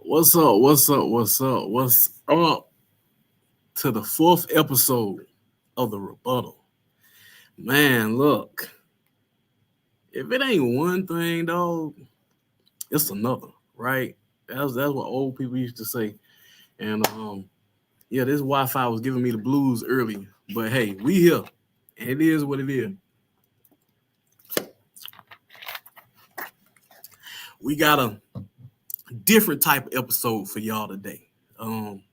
What's up? What's up? What's up? What's up to the fourth episode of the Rebuttal? Man, look, if it ain't one thing, dog, it's another, right? That's what old people used to say. And yeah, this Wi-Fi was giving me the blues early, but hey, we here, and it is what it is. We got a different type of episode for y'all today.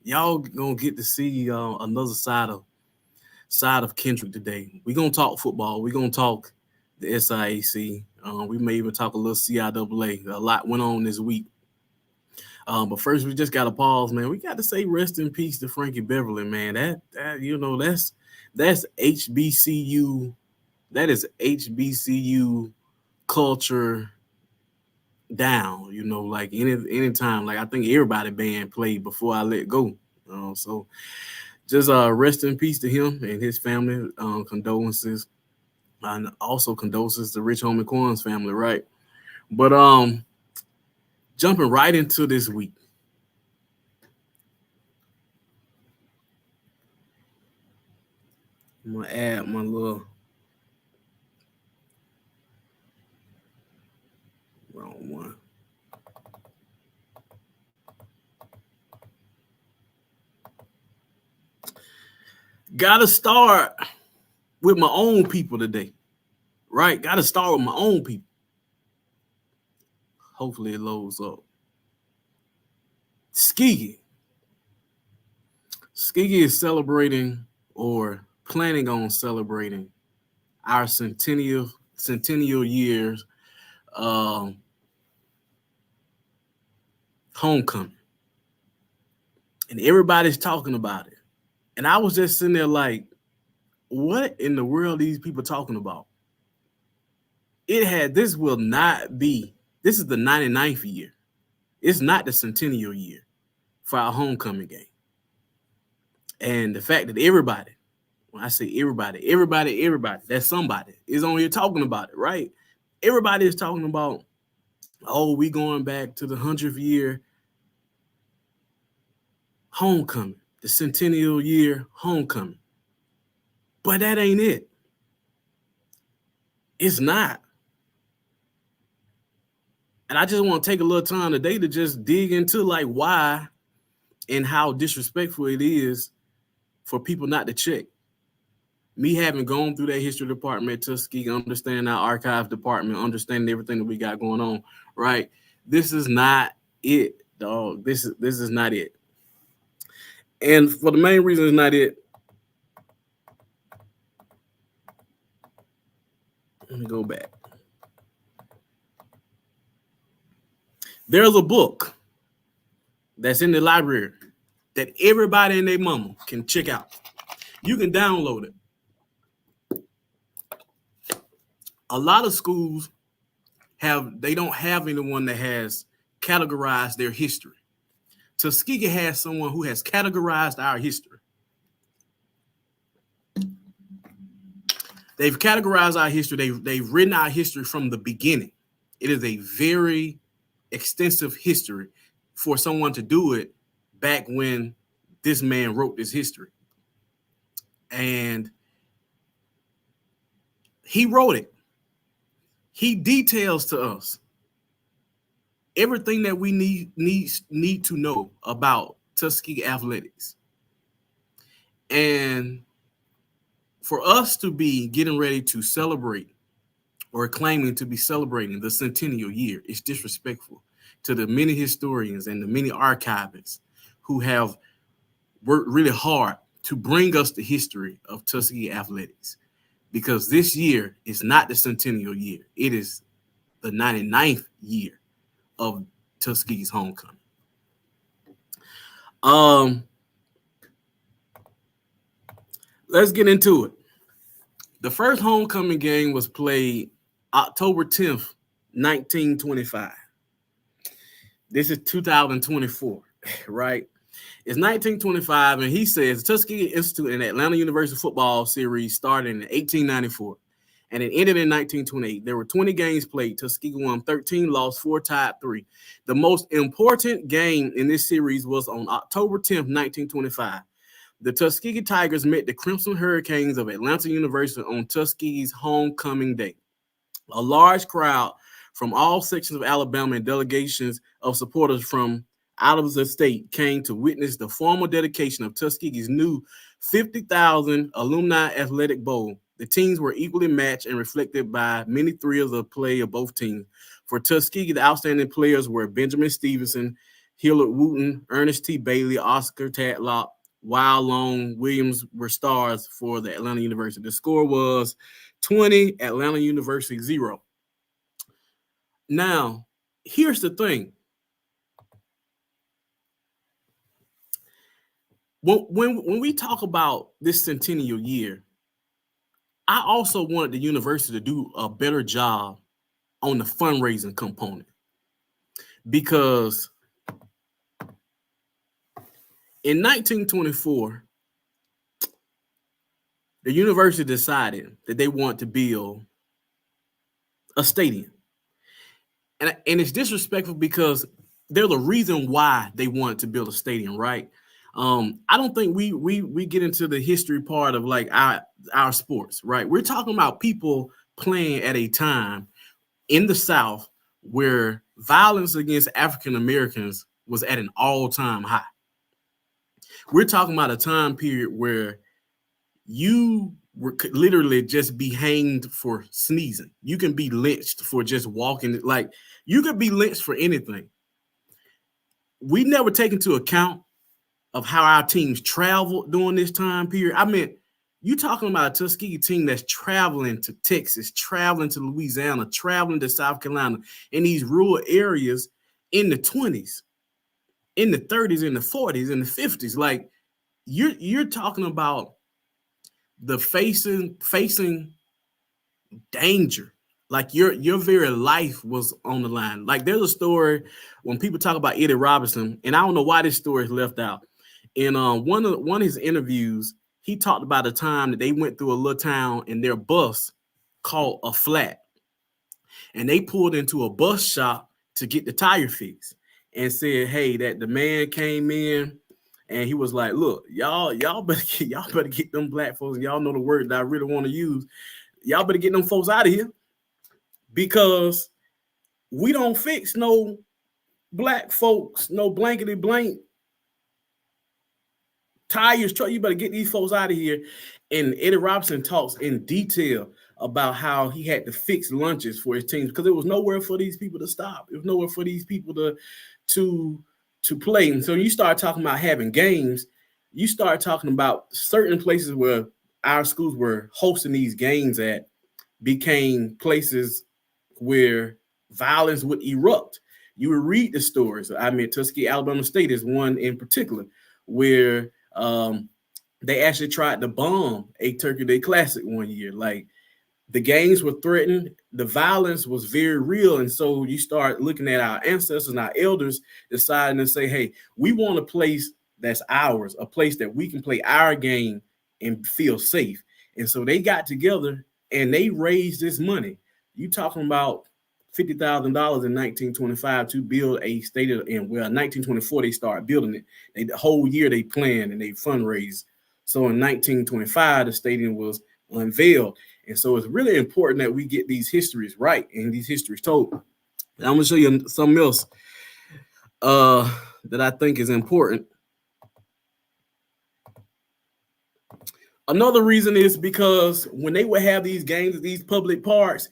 Y'all gonna get to see another side of Kendrick today. We're gonna talk football. We're gonna talk the SIAC. We may even talk a little CIAA. A lot went on this week. But first, we just gotta pause, man. We got to say rest in peace to Frankie Beverly, man. That's HBCU. That is HBCU culture down. Like anytime. Like I think everybody band played before I let go. So just rest in peace to him and his family. Condolences, and also condolences to Rich Homie Quan's family, right? But jumping right into this week. I'm gonna add my little wrong one. Gotta start with my own people today, right? Gotta start with my own people. Hopefully it loads up. Tuskegee. Tuskegee is celebrating or planning on celebrating our centennial years homecoming. And everybody's talking about it. And I was just sitting there like, what in the world are these people talking about? This is the 99th year. It's not the centennial year for our homecoming game. And the fact that everybody, when I say everybody, that's somebody, is on here talking about it, right? Everybody is talking about, oh, we going back to the 100th year homecoming, the centennial year homecoming. But that ain't it. It's not. And I just want to take a little time today to just dig into like why and how disrespectful it is for people not to check. Me having gone through that history department at Tuskegee, understanding our archives department, understanding everything that we got going on, right? This is not it, dog. This is not it. And for the main reason it's not it, let me go back. There's a book that's in the library that everybody and their mama can check out. You can download it. A lot of schools they don't have anyone that has categorized their history. Tuskegee has someone who has categorized our history. They've categorized our history. They've written our history from the beginning. It is a very extensive history for someone to do it back when this man wrote this history. And he wrote it. He details to us everything that we need to know about Tuskegee athletics. And for us to be getting ready to celebrate or claiming to be celebrating the centennial year is disrespectful to the many historians and the many archivists who have worked really hard to bring us the history of Tuskegee athletics. Because this year is not the centennial year. It is the 99th year of Tuskegee's homecoming. Let's get into it. The first homecoming game was played October 10th, 1925. This is 2024, right? It's 1925, and he says Tuskegee Institute and Atlanta University football series started in 1894. and it ended in 1928. There were 20 games played. Tuskegee won 13, lost 4, tied 3. The most important game in this series was on October 10th, 1925. The Tuskegee Tigers met the Crimson Hurricanes of Atlanta University on Tuskegee's homecoming day. A large crowd from all sections of Alabama and delegations of supporters from out of the state came to witness the formal dedication of Tuskegee's new 50,000 Alumni Athletic Bowl. The teams were equally matched and reflected by many thrills of play of both teams. For Tuskegee, the outstanding players were Benjamin Stevenson, Hillard Wooten, Ernest T. Bailey, Oscar Tadlock, while Long Williams were stars for the Atlanta University. The score was 20, Atlanta University 0. Now, here's the thing. When we talk about this centennial year, I also wanted the university to do a better job on the fundraising component, because in 1924, the university decided that they want to build a stadium. And it's disrespectful because there's a reason why they wanted to build a stadium, right? I don't think we get into the history part of like our sports, right? We're talking about people playing at a time in the South where violence against African Americans was at an all-time high. We're talking about a time period where you could literally just be hanged for sneezing. You can be lynched for just walking. Like, you could be lynched for anything. We never take into account of how our teams traveled during this time period. I mean, you talking about a Tuskegee team that's traveling to Texas, traveling to Louisiana, traveling to South Carolina, in these rural areas in the 20s, in the 30s, in the 40s, in the 50s. Like, you're talking about the facing danger. Like, your very life was on the line. Like, there's a story when people talk about Eddie Robinson, and I don't know why this story is left out. In one of his interviews, he talked about a time that they went through a little town and their bus caught a flat, and they pulled into a bus shop to get the tire fixed, and said, "Hey, that the man came in." And he was like, "Look, y'all better get them black folks. And y'all know the word that I really want to use. Y'all better get them folks out of here, because we don't fix no black folks, no blankety blank tires. You better get these folks out of here." And Eddie Robinson talks in detail about how he had to fix lunches for his teams because there was nowhere for these people to stop. There was nowhere for these people to play. And so you start talking about having games, you start talking about certain places where our schools were hosting these games at became places where violence would erupt. You would read the stories. I mean, Tuskegee, Alabama State is one in particular where they actually tried to bomb a Turkey Day Classic one year. Like, the games were threatened. The violence was very real. And so you start looking at our ancestors and our elders deciding to say, hey, we want a place that's ours, a place that we can play our game and feel safe. And so they got together and they raised this money. You talking about $50,000 in 1925 to build a stadium. And well, 1924, they started building it. The whole year they planned and they fundraised. So in 1925, the stadium was unveiled. And so it's really important that we get these histories right and these histories told. And I'm going to show you something else that I think is important. Another reason is because when they would have these games at these public parks,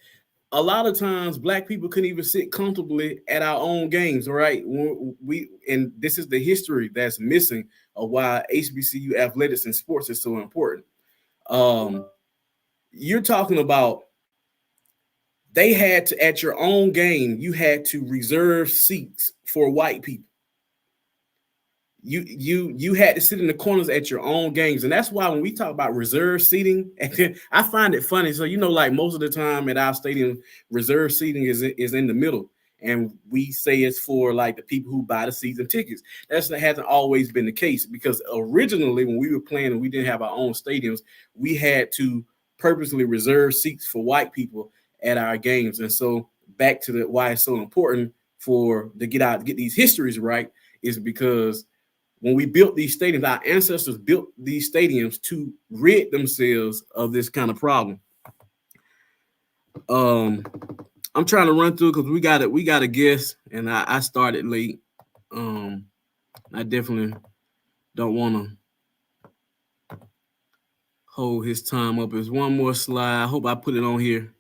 a lot of times black people couldn't even sit comfortably at our own games, right? And this is the history that's missing of why HBCU athletics and sports is so important. You're talking about they had to, at your own game, you had to reserve seats for white people. You had to sit in the corners at your own games. And that's why when we talk about reserve seating, I find it funny. So, like most of the time at our stadium, reserve seating is in the middle. And we say it's for like the people who buy the season tickets. That hasn't always been the case, because originally when we were playing and we didn't have our own stadiums, we had to purposely reserve seats for white people at our games. And so back to the why it's so important to get these histories right is because when we built these stadiums, our ancestors built these stadiums to rid themselves of this kind of problem. I'm trying to run through because we got a guest, and I started late. I definitely don't want to hold his time up. There's one more slide. I hope I put it on here.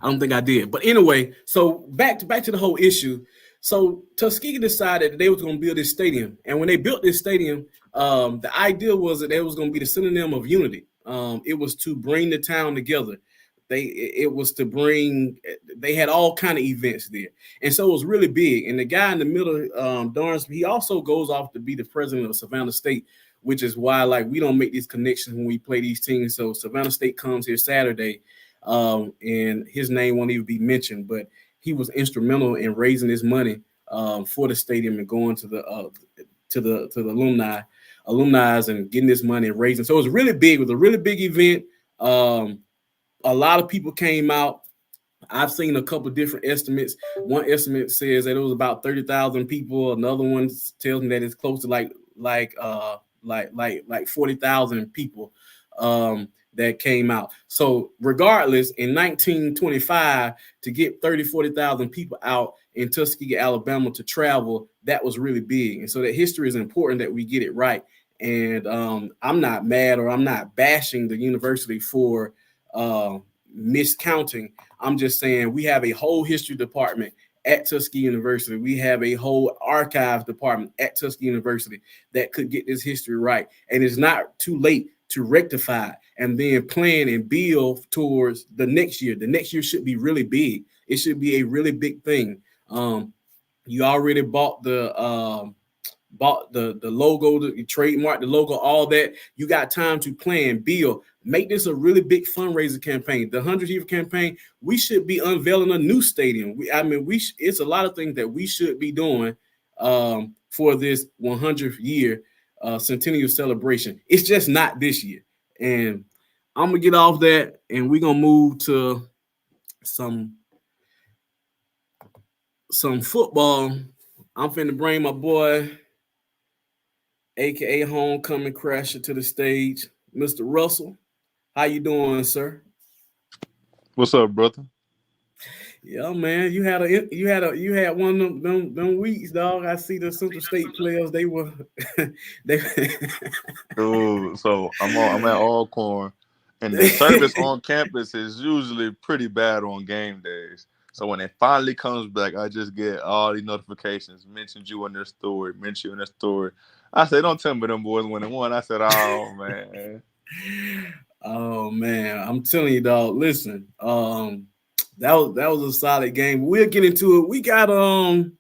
I don't think I did. But anyway, so back to the whole issue. So Tuskegee decided that they was going to build this stadium. And when they built this stadium, the idea was that it was going to be the synonym of unity. It was to bring the town together. They had all kind of events there. And so it was really big. And the guy in the middle, Durham, he also goes off to be the president of Savannah State, which is why like we don't make these connections when we play these teams. So Savannah State comes here Saturday. And his name won't even be mentioned, but he was instrumental in raising this money for the stadium and going to the alumni and getting this money and raising. So it was really big. It was a really big event. A lot of people came out. I've seen a couple of different estimates. One estimate says that it was about 30,000 people. Another one tells me that it's close to like 40,000 people. That came out. So regardless, in 1925, to get 40,000 people out in Tuskegee, Alabama to travel, that was really big. And so that history is important that we get it right. And I'm not mad or I'm not bashing the university for miscounting. I'm just saying we have a whole history department at Tuskegee University. We have a whole archives department at Tuskegee University that could get this history right. And it's not too late to rectify and then plan and build towards the next year. The next year should be really big. It should be a really big thing. You already bought the logo, the trademark, the logo, all that. You got time to plan, build, make this a really big fundraiser campaign. The 100th year campaign, we should be unveiling a new stadium. It's a lot of things that we should be doing for this 100th year centennial celebration. It's just not this year. And I'm gonna get off that and we're gonna move to some football. I'm finna bring my boy, aka homecoming crasher, to the stage, Mr. Russell. How you doing, sir? What's up, brother? Yeah, man, you had one of them weeks, dog. I see the Central State players. They were they. Ooh, so I'm at Alcorn, and the service on campus is usually pretty bad on game days. So when it finally comes back, I just get all these notifications. Mentioned you in their story. Mentioned you in their story. I said, don't tell me them boys won and won. I said, oh man. Oh man, I'm telling you, dog. Listen, that was a solid game. We'll get into it. We got the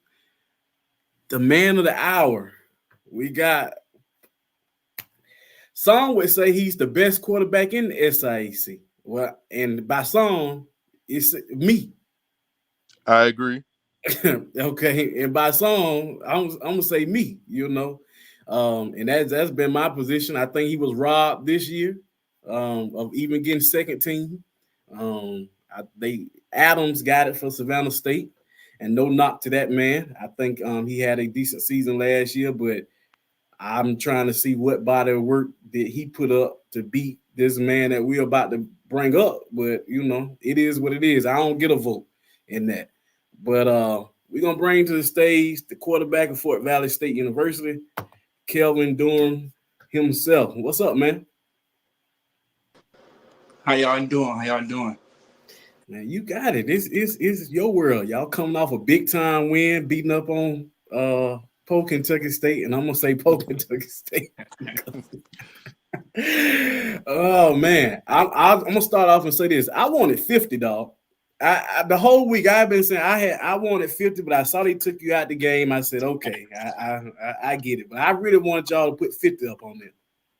man of the hour. We got some would say he's the best quarterback in the SIAC. Well, and by some, it's me. I agree. Okay, and by some, I'm gonna say me. And that's been my position. I think he was robbed this year of even getting second team. Adams got it for Savannah State, and no knock to that man. I think he had a decent season last year, but I'm trying to see what body of work did he put up to beat this man that we're about to bring up. But it is what it is. I don't get a vote in that. But we're gonna bring to the stage the quarterback of Fort Valley State University, Kelvin Durham himself. What's up, man? How y'all doing? Man, you got it. It's your world. Y'all coming off a big time win, beating up on Polk Kentucky State, and I'm gonna say Polk Kentucky State. Oh man, I'm gonna start off and say this. I wanted 50, dog. The whole week I've been saying I wanted 50, but I saw they took you out the game. I said, okay, I get it, but I really wanted y'all to put 50 up on it.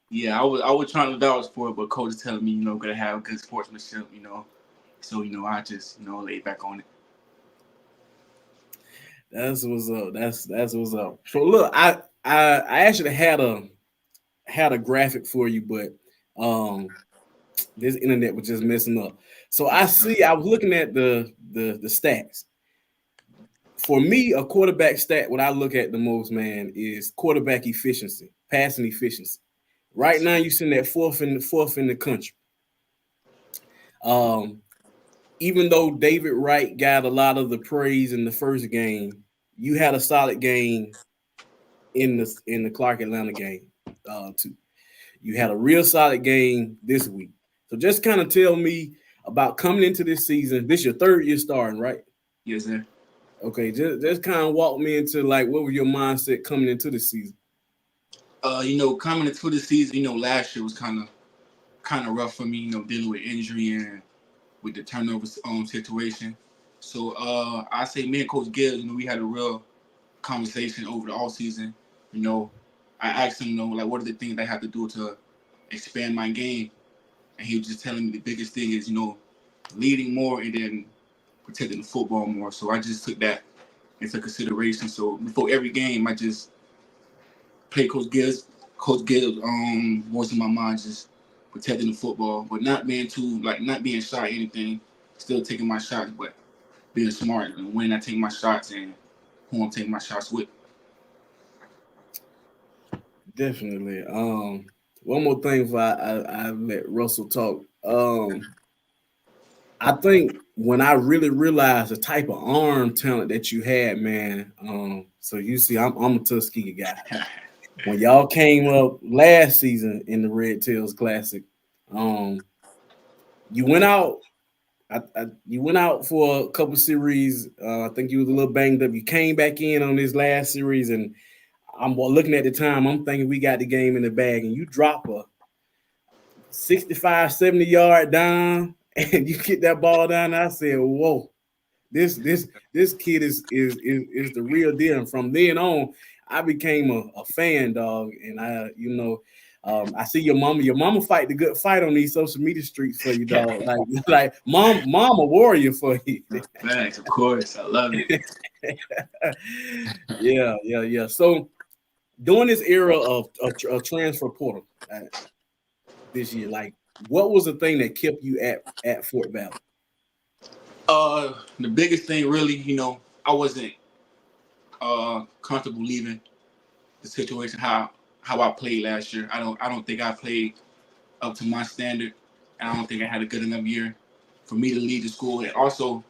Yeah, I was trying to vouch for it, but coach is telling me, gonna have good sportsmanship, So, I just, laid back on it. That's what's up. That's what's up. So look, I actually had had a graphic for you, but this internet was just messing up. So I was looking at the stats. For me, a quarterback stat, what I look at the most, man, is quarterback efficiency, passing efficiency. Right now, you're sitting at fourth in the country. Even though David Wright got a lot of the praise in the first game, you had a solid game in the Clark Atlanta game too. You had a real solid game this week. So just kind of tell me about coming into this season. This is your third year starting, right? Yes, sir. Okay, just kind of walk me into like what was your mindset coming into the season? Coming into the season, last year was kind of rough for me, dealing with injury and with the turnover situation. So I say me and Coach Gibbs, we had a real conversation over the offseason. I asked him, like what are the things I have to do to expand my game? And he was just telling me the biggest thing is, leading more and then protecting the football more. So I just took that into consideration. So before every game, I just play Coach Gibbs' voice in my mind, just protecting the football, but not being not being shy or anything, still taking my shots, but being smart and when I take my shots and who I'm taking my shots with. Definitely. One more thing before I let Russell talk. I think when I really realized the type of arm talent that you had, man. So you see, I'm a Tuskegee guy. When y'all came up last season in the Red Tails Classic, you went out. You went out for a couple series. I think you was a little banged up. You came back in on this last series, and I'm looking at the time. I'm thinking we got the game in the bag, and you drop a 65, 70-yard down, and you get that ball down. And I said, "Whoa, this kid is the real deal." And from then on, I became a fan, dog. And I see your mama. Your mama fight the good fight on these social media streets for you, dog. Like mom a warrior for you. Thanks, of course. I love it. Yeah. So during this era of transfer portal this year, like what was the thing that kept you at Fort Valley? The biggest thing really, I wasn't comfortable leaving the situation how I played last year. I don't think I played up to my standard, and I don't think I had a good enough year for me to lead the school. And also,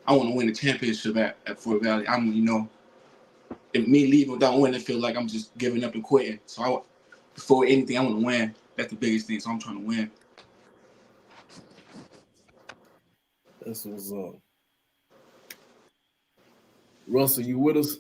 I want to win the championship at Fort Valley. If me leaving without winning, I feel like I'm just giving up and quitting. So before anything, I want to win. That's the biggest thing. So I'm trying to win. That's what's up. Russell, you with us?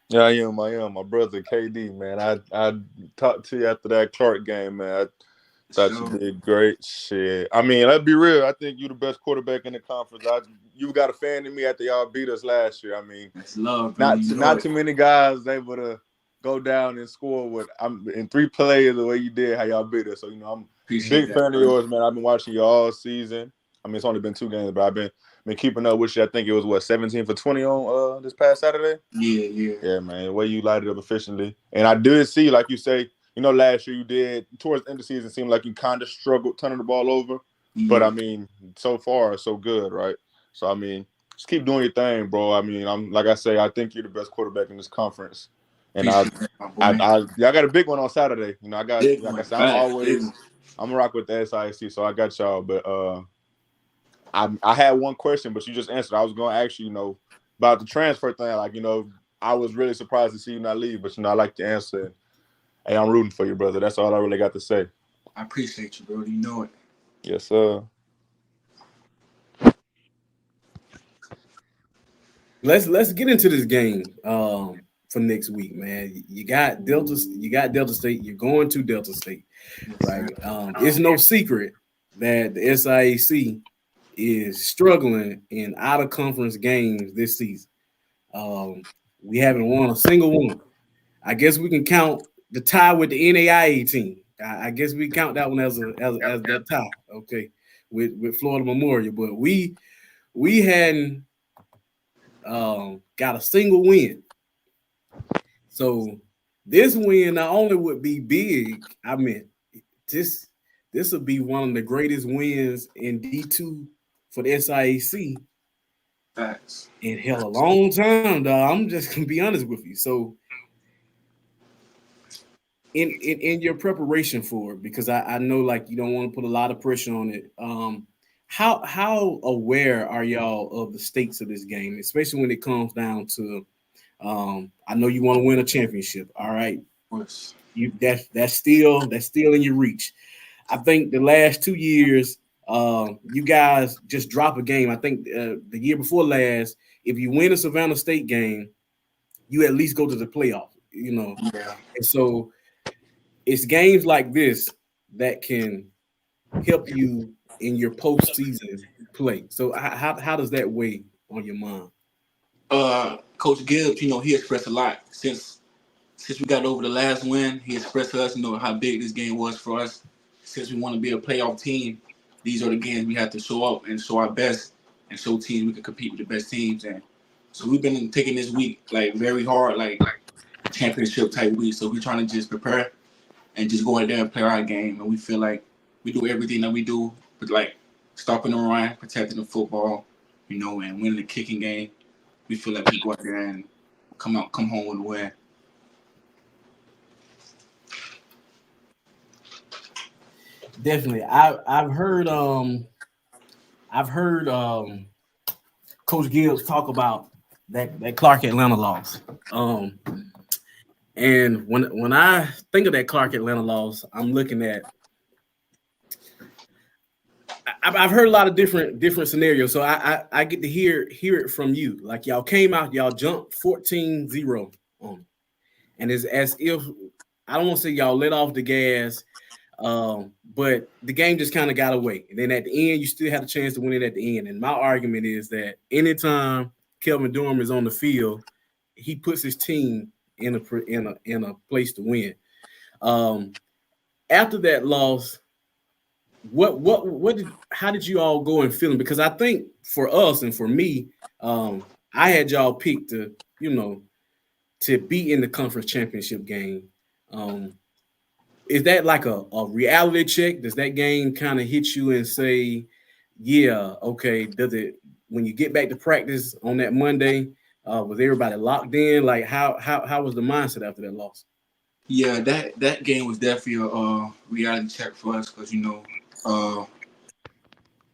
Yeah, I am. My brother KD, man. I talked to you after that Clark game, man. I thought you did great. Shit. I mean, let's be real. I think you're the best quarterback in the conference. You got a fan in me after y'all beat us last year. I mean, that's love, bro. Not too many guys able to go down and score in 3 plays the way you did, how y'all beat us. So, I'm Appreciate big fan of yours, man. I've been watching you all season. I mean, it's only been 2 games, but I've been keeping up with you. I think it was 17 for 20 on this past Saturday. Yeah, man. The way you lighted up efficiently, and I did see, like you say, last year you did towards the end of the season, seemed like you kind of struggled turning the ball over. Yeah. But I mean, so far so good, right? So I mean, just keep doing your thing, bro. I mean, I think you're the best quarterback in this conference, and I got a big one on Saturday. I got like I said, I'm gonna rock with the SIAC, so I got y'all, but I had one question, but you just answered. I was going to ask you, about the transfer thing. Like, I was really surprised to see you not leave, but, I like the answer. Hey, I'm rooting for you, brother. That's all I really got to say. I appreciate you, bro. You know it. Yes, sir. Let's get into this game for next week, man. You got Delta State. You're going to Delta State, right? It's no secret that the SIAC is struggling in out-of-conference games this season. We haven't won a single one. I guess we can count the tie with the NAIA team. I guess we count that one as that tie, okay, with Florida Memorial. But we hadn't got a single win. So this win not only would be big, I mean, this this would be one of the greatest wins in D2 for the SIAC Facts. in hell a long time, dog. I'm just gonna be honest with you. So in your preparation for it, because I know like you don't want to put a lot of pressure on it. How aware are y'all of the stakes of this game, especially when it comes down to I know you want to win a championship. All right. Of course. That's still in your reach. I think the last 2 years, you guys just drop a game. I think the year before last, if you win a Savannah State game, you at least go to the playoff. Yeah. And so it's games like this that can help you in your postseason play. So how does that weigh on your mind? Coach Gibbs, he expressed a lot since we got over the last win. He expressed to us, how big this game was for us. Since we want to be a playoff team, these are the games we have to show up and show our best and show teams we can compete with the best teams. And so we've been taking this week like very hard, like championship type week. So we're trying to just prepare and just go out there and play our game. And we feel like we do everything that we do, but like stopping the run, protecting the football, and winning the kicking game. We feel like we go out there and come home with a win. Definitely. I've heard Coach Gibbs talk about that Clark Atlanta loss. And when I think of that Clark Atlanta loss, I'm looking at I've heard a lot of different scenarios. So I get to hear it from you. Like y'all came out, y'all jumped 14-0 on them. And it's as if I don't want to say y'all let off the gas. But the game just kind of got away. And then at the end, you still had a chance to win it at the end. And my argument is that anytime Kelvin Durham is on the field, he puts his team in a place to win. After that loss, how did you all go and feeling? Because I think for us and for me, I had y'all picked to be in the conference championship game. Is that like a reality check? Does that game kind of hit you and say, yeah, okay, does it when you get back to practice on that Monday, was everybody locked in? Like how was the mindset after that loss? Yeah, that game was definitely a reality check for us because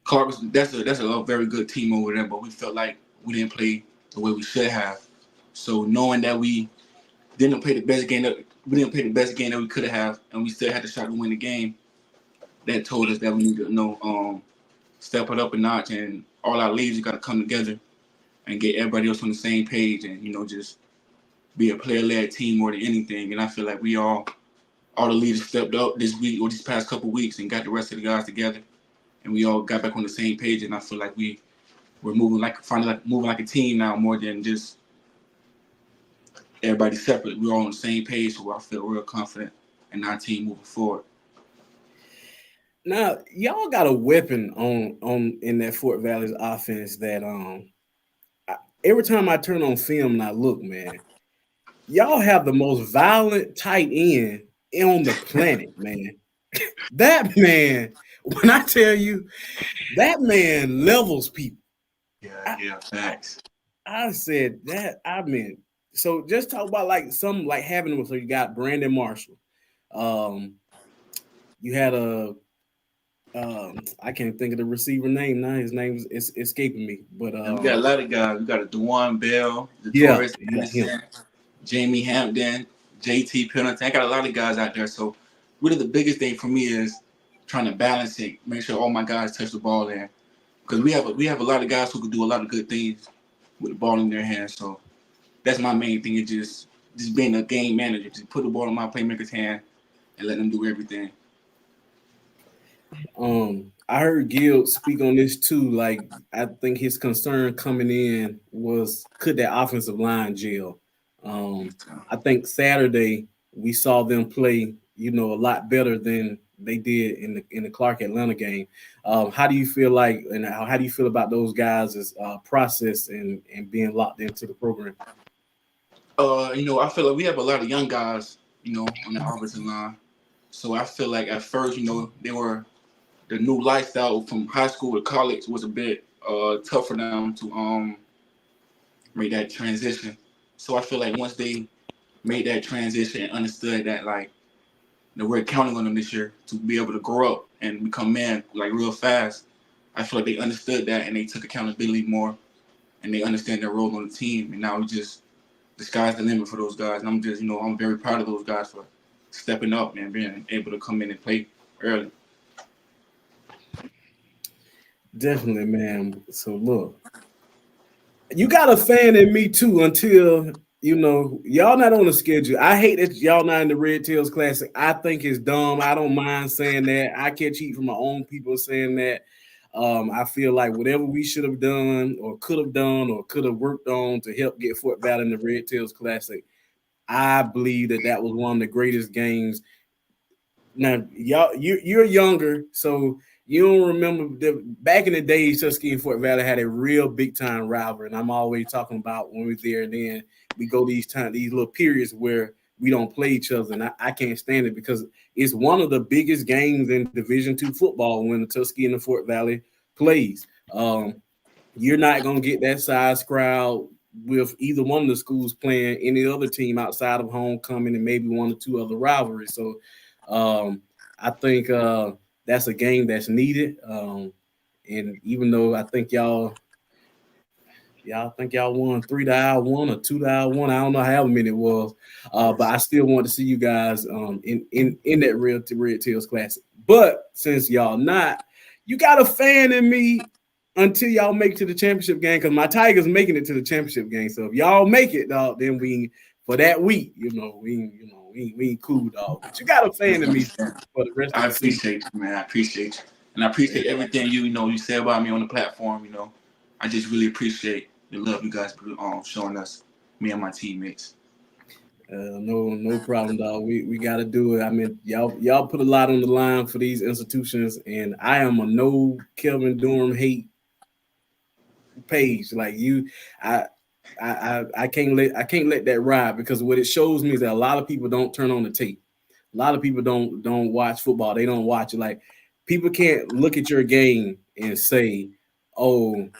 Clark that's a very good team over there, but we felt like we didn't play the way we should have. So knowing that we didn't play the best game that we could have, and we still had the shot to win the game, that told us that we need to step it up a notch, and all our leaders got to come together and get everybody else on the same page, and just be a player-led team more than anything. And I feel like all the leaders stepped up this week or these past couple weeks and got the rest of the guys together, and we all got back on the same page. And I feel like we're moving like a team now more than just everybody separate. We're all on the same page, so I feel real confident in our team moving forward. Now, y'all got a weapon on in that Fort Valley's offense that every time I turn on film and I look, man, y'all have the most violent tight end on the planet, man. That man, when I tell you, that man levels people. Yeah, facts. I said that. I mean, so just talk about like some like having them. So you got Brandon Marshall. You had I can't think of the receiver name now. His name is escaping me. But And we got a lot of guys. We got a DeJuan Bell, yeah, Torres Anderson, Jamie Hampton, JT Pendleton. I got a lot of guys out there. So really the biggest thing for me is trying to balance it, make sure all my guys touch the ball there. Because we have a lot of guys who can do a lot of good things with the ball in their hands. So that's my main thing, is just being a game manager. Just put the ball in my playmaker's hand and let them do everything. I heard Gil speak on this too. Like, I think his concern coming in was, could that offensive line gel? I think Saturday we saw them play, a lot better than they did in the Clark Atlanta game. How do you feel like, and how do you feel about those guys' process and being locked into the program? I feel like we have a lot of young guys, on the offensive line. So I feel like at first, they were the new lifestyle from high school to college was a bit tough for them to make that transition. So I feel like once they made that transition and understood that that we're counting on them this year to be able to grow up and become men like real fast, I feel like they understood that and they took accountability more and they understand their role on the team. And now we just the sky's the limit for those guys. And I'm just, I'm very proud of those guys for stepping up and being able to come in and play early. Definitely, man. So look, you got a fan in me too until y'all not on the schedule. I hate that y'all not in the Red Tails Classic. I think it's dumb. I don't mind saying that. I catch heat from my own people saying that. I feel like whatever we should have done or could have worked on to help get Fort Valley in the Red Tails Classic, I believe that was one of the greatest games. Now, y'all, you're younger, so you don't remember back in the days. Tuskegee and Fort Valley had a real big time rivalry, and I'm always talking about when we're there. And then we go these little periods where we don't play each other, and I can't stand it because it's one of the biggest games in Division II football when the Tuskegee and the Fort Valley plays. You're not gonna get that size crowd with either one of the schools playing any other team outside of homecoming and maybe one or two other rivalries. So I think that's a game that's needed. And even though I think y'all won 3-1 or 2-1, I don't know how many it was, but I still want to see you guys in that Red Tails Classic. But since y'all not, you got a fan in me until y'all make it to the championship game, because my Tigers making it to the championship game. So if y'all make it, dog, then we for that week, we ain't cool, dog. But you got a fan in me for the rest of the season. I appreciate you, man. I appreciate you. And I appreciate everything you say about me on the platform, I just really appreciate the love you guys showing us, me and my teammates. No problem, dog. We got to do it. I mean, y'all put a lot on the line for these institutions, and I am a no Kelvin Durham hate page. Like I can't let that ride, because what it shows me is that a lot of people don't turn on the tape. A lot of people don't watch football. They don't watch it. Like, people can't look at your game and say, "Oh,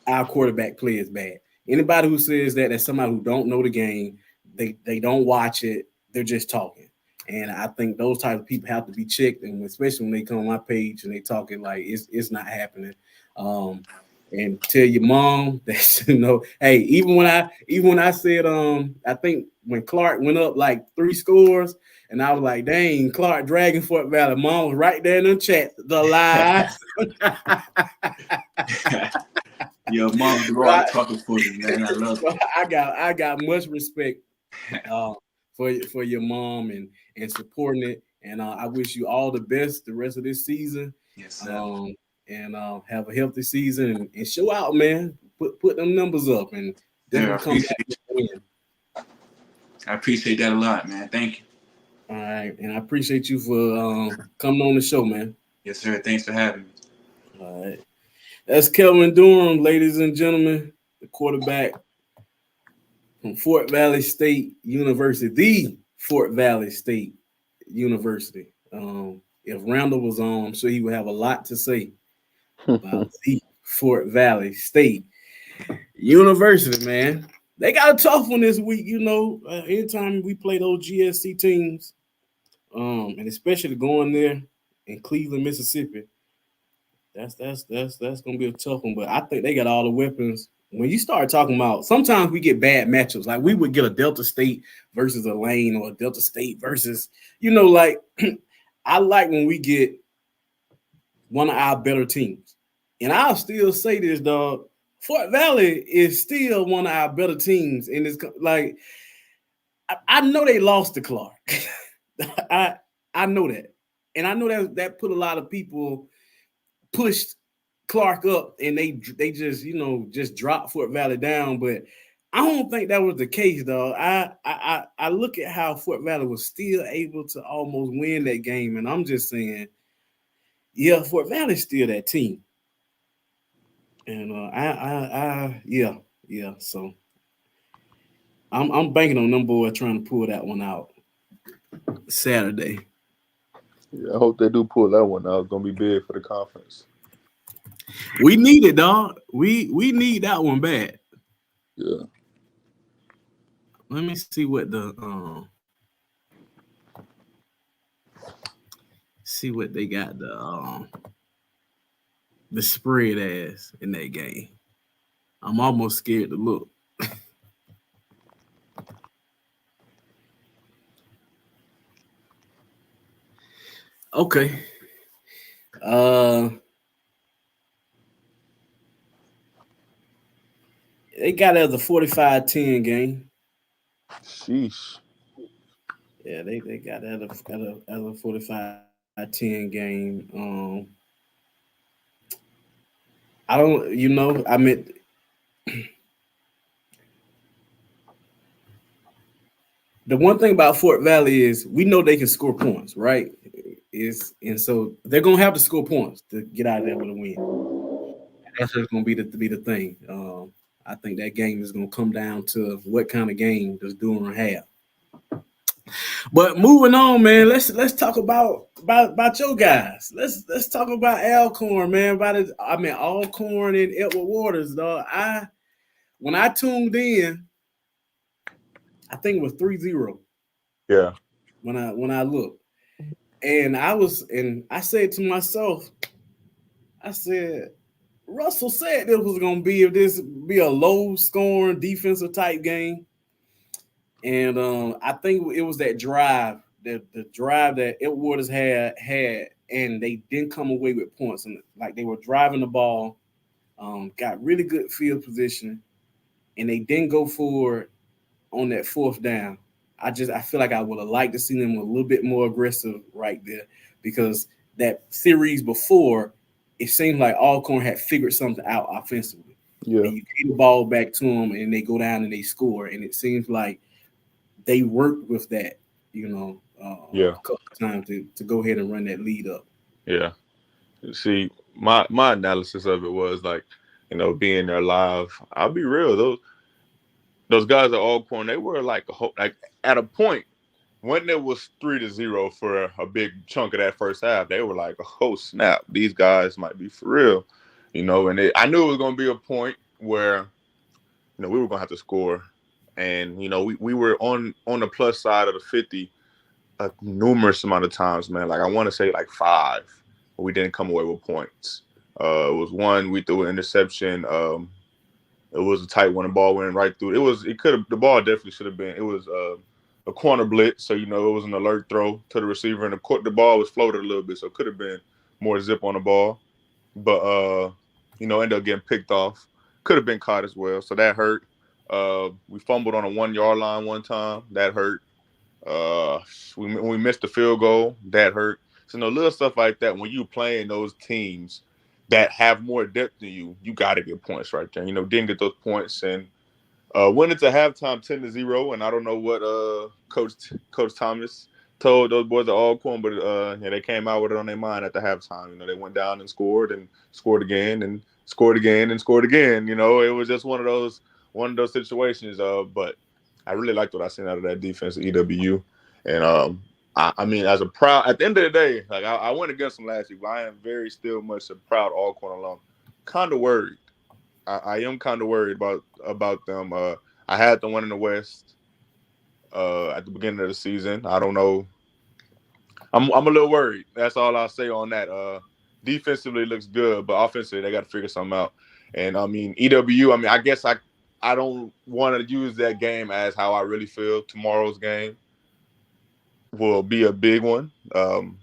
our quarterback play is bad." Anybody who says that's somebody who don't know the game. They don't watch it. They're just talking. And I think those type of people have to be checked, and especially when they come on my page and they talking like it's not happening. And tell your mom that hey, even when I said I think when Clark went up like 3 scores, and I was like, dang, Clark dragging Fort Valley. Mom was right there in the chat. The lies. Your mom do all the talking for you, man. I love it. I got much respect for your mom and supporting it, and I wish you all the best the rest of this season. Yes, sir. And have a healthy season and show out, man. Put them numbers up and definitely come back and win. I appreciate that a lot, man. Thank you. All right, and I appreciate you for coming on the show, man. Yes, sir. Thanks for having me. All right, that's Kelvin Durham, ladies and gentlemen, the quarterback from Fort Valley State University, the Fort Valley State University. If Randall was on, I'm sure he would have a lot to say about the Fort Valley State University, man. They got a tough one this week, anytime we play those GSC teams, and especially going there in Cleveland, Mississippi. That's gonna be a tough one, but I think they got all the weapons. When you start talking about, sometimes we get bad matchups. Like, we would get a Delta State versus a Lane, or a Delta State versus, like I like when we get one of our better teams. And I'll still say this, dog. Fort Valley is still one of our better teams. And it's like, I know they lost to Clark. I know that. And I know that put a lot of people, pushed Clark up, and they just just dropped Fort Valley down. But I don't think that was the case, though. I look at how Fort Valley was still able to almost win that game, and I'm just saying, yeah, Fort Valley's still that team. And yeah. So I'm banking on them boys trying to pull that one out Saturday. Yeah, I hope they do pull that one out. It's gonna be big for the conference. We need it, dog. We need that one bad. Yeah. Let me see what they got the spread as in that game. I'm almost scared to look. Okay. They got it as a 45-10 game. Sheesh. Yeah, they got it at a 45-10 game. I don't, I mean, the one thing about Fort Valley is we know they can score points, right? And so they're gonna have to score points to get out of there with a win. That's just gonna be the thing. I think that game is gonna come down to what kind of game does Durham have. But moving on, man, let's talk about your guys. Let's talk about Alcorn, man. Alcorn and Edward Waters, dog. When I tuned in, I think it was 3-0. Yeah. When I looked. And I said to myself, I said, Russell said this was gonna be a low scoring defensive type game. And I think it was that drive, the drive that Edward Waters had, and they didn't come away with points. And like they were driving the ball, got really good field position, and they didn't go forward on that fourth down. I feel like I would have liked to see them a little bit more aggressive right there, because that series before, it seemed like Alcorn had figured something out offensively. Yeah. And you get the ball back to them, and they go down and they score. And it seems like they worked with that, a couple of times to go ahead and run that lead up. Yeah. See, my analysis of it was like, being there live. I'll be real, those guys at Alcorn, they were like at a point when it was 3-0 for a big chunk of that first half, they were like, oh snap, these guys might be for real, And I knew it was going to be a point where, we were going to have to score, and we were on the plus side of the 50 a numerous amount of times, man. Like I want to say like 5, but we didn't come away with points. It was one we threw an interception. It was a tight one. The ball went right through. The ball definitely should have been. It was a corner blitz, so it was an alert throw to the receiver, and the ball was floated a little bit, so it could have been more zip on the ball. But ended up getting picked off. Could have been caught as well, so that hurt. We fumbled on a 1-yard line one time. That hurt. We missed the field goal. That hurt. So little stuff like that. When you playing those teams that have more depth than you got to get points right there. Didn't get those points, and went into halftime 10-0. And I don't know what Coach Thomas told those boys at Alcorn, but they came out with it on their mind at the halftime. They went down and scored again and scored again and scored again. It was just one of those situations. But I really liked what I seen out of that defense at EWU, and I mean, at the end of the day, like I went against them last week, but I am very still much a proud Alcorn alum. Kind of worried. I am kind of worried about them. I had the one in the West at the beginning of the season. I don't know. I'm a little worried. That's all I'll say on that. Defensively looks good, but offensively they got to figure something out. And I mean, EWU. I mean, I guess I don't want to use that game as how I really feel. Tomorrow's game will be a big one. I'm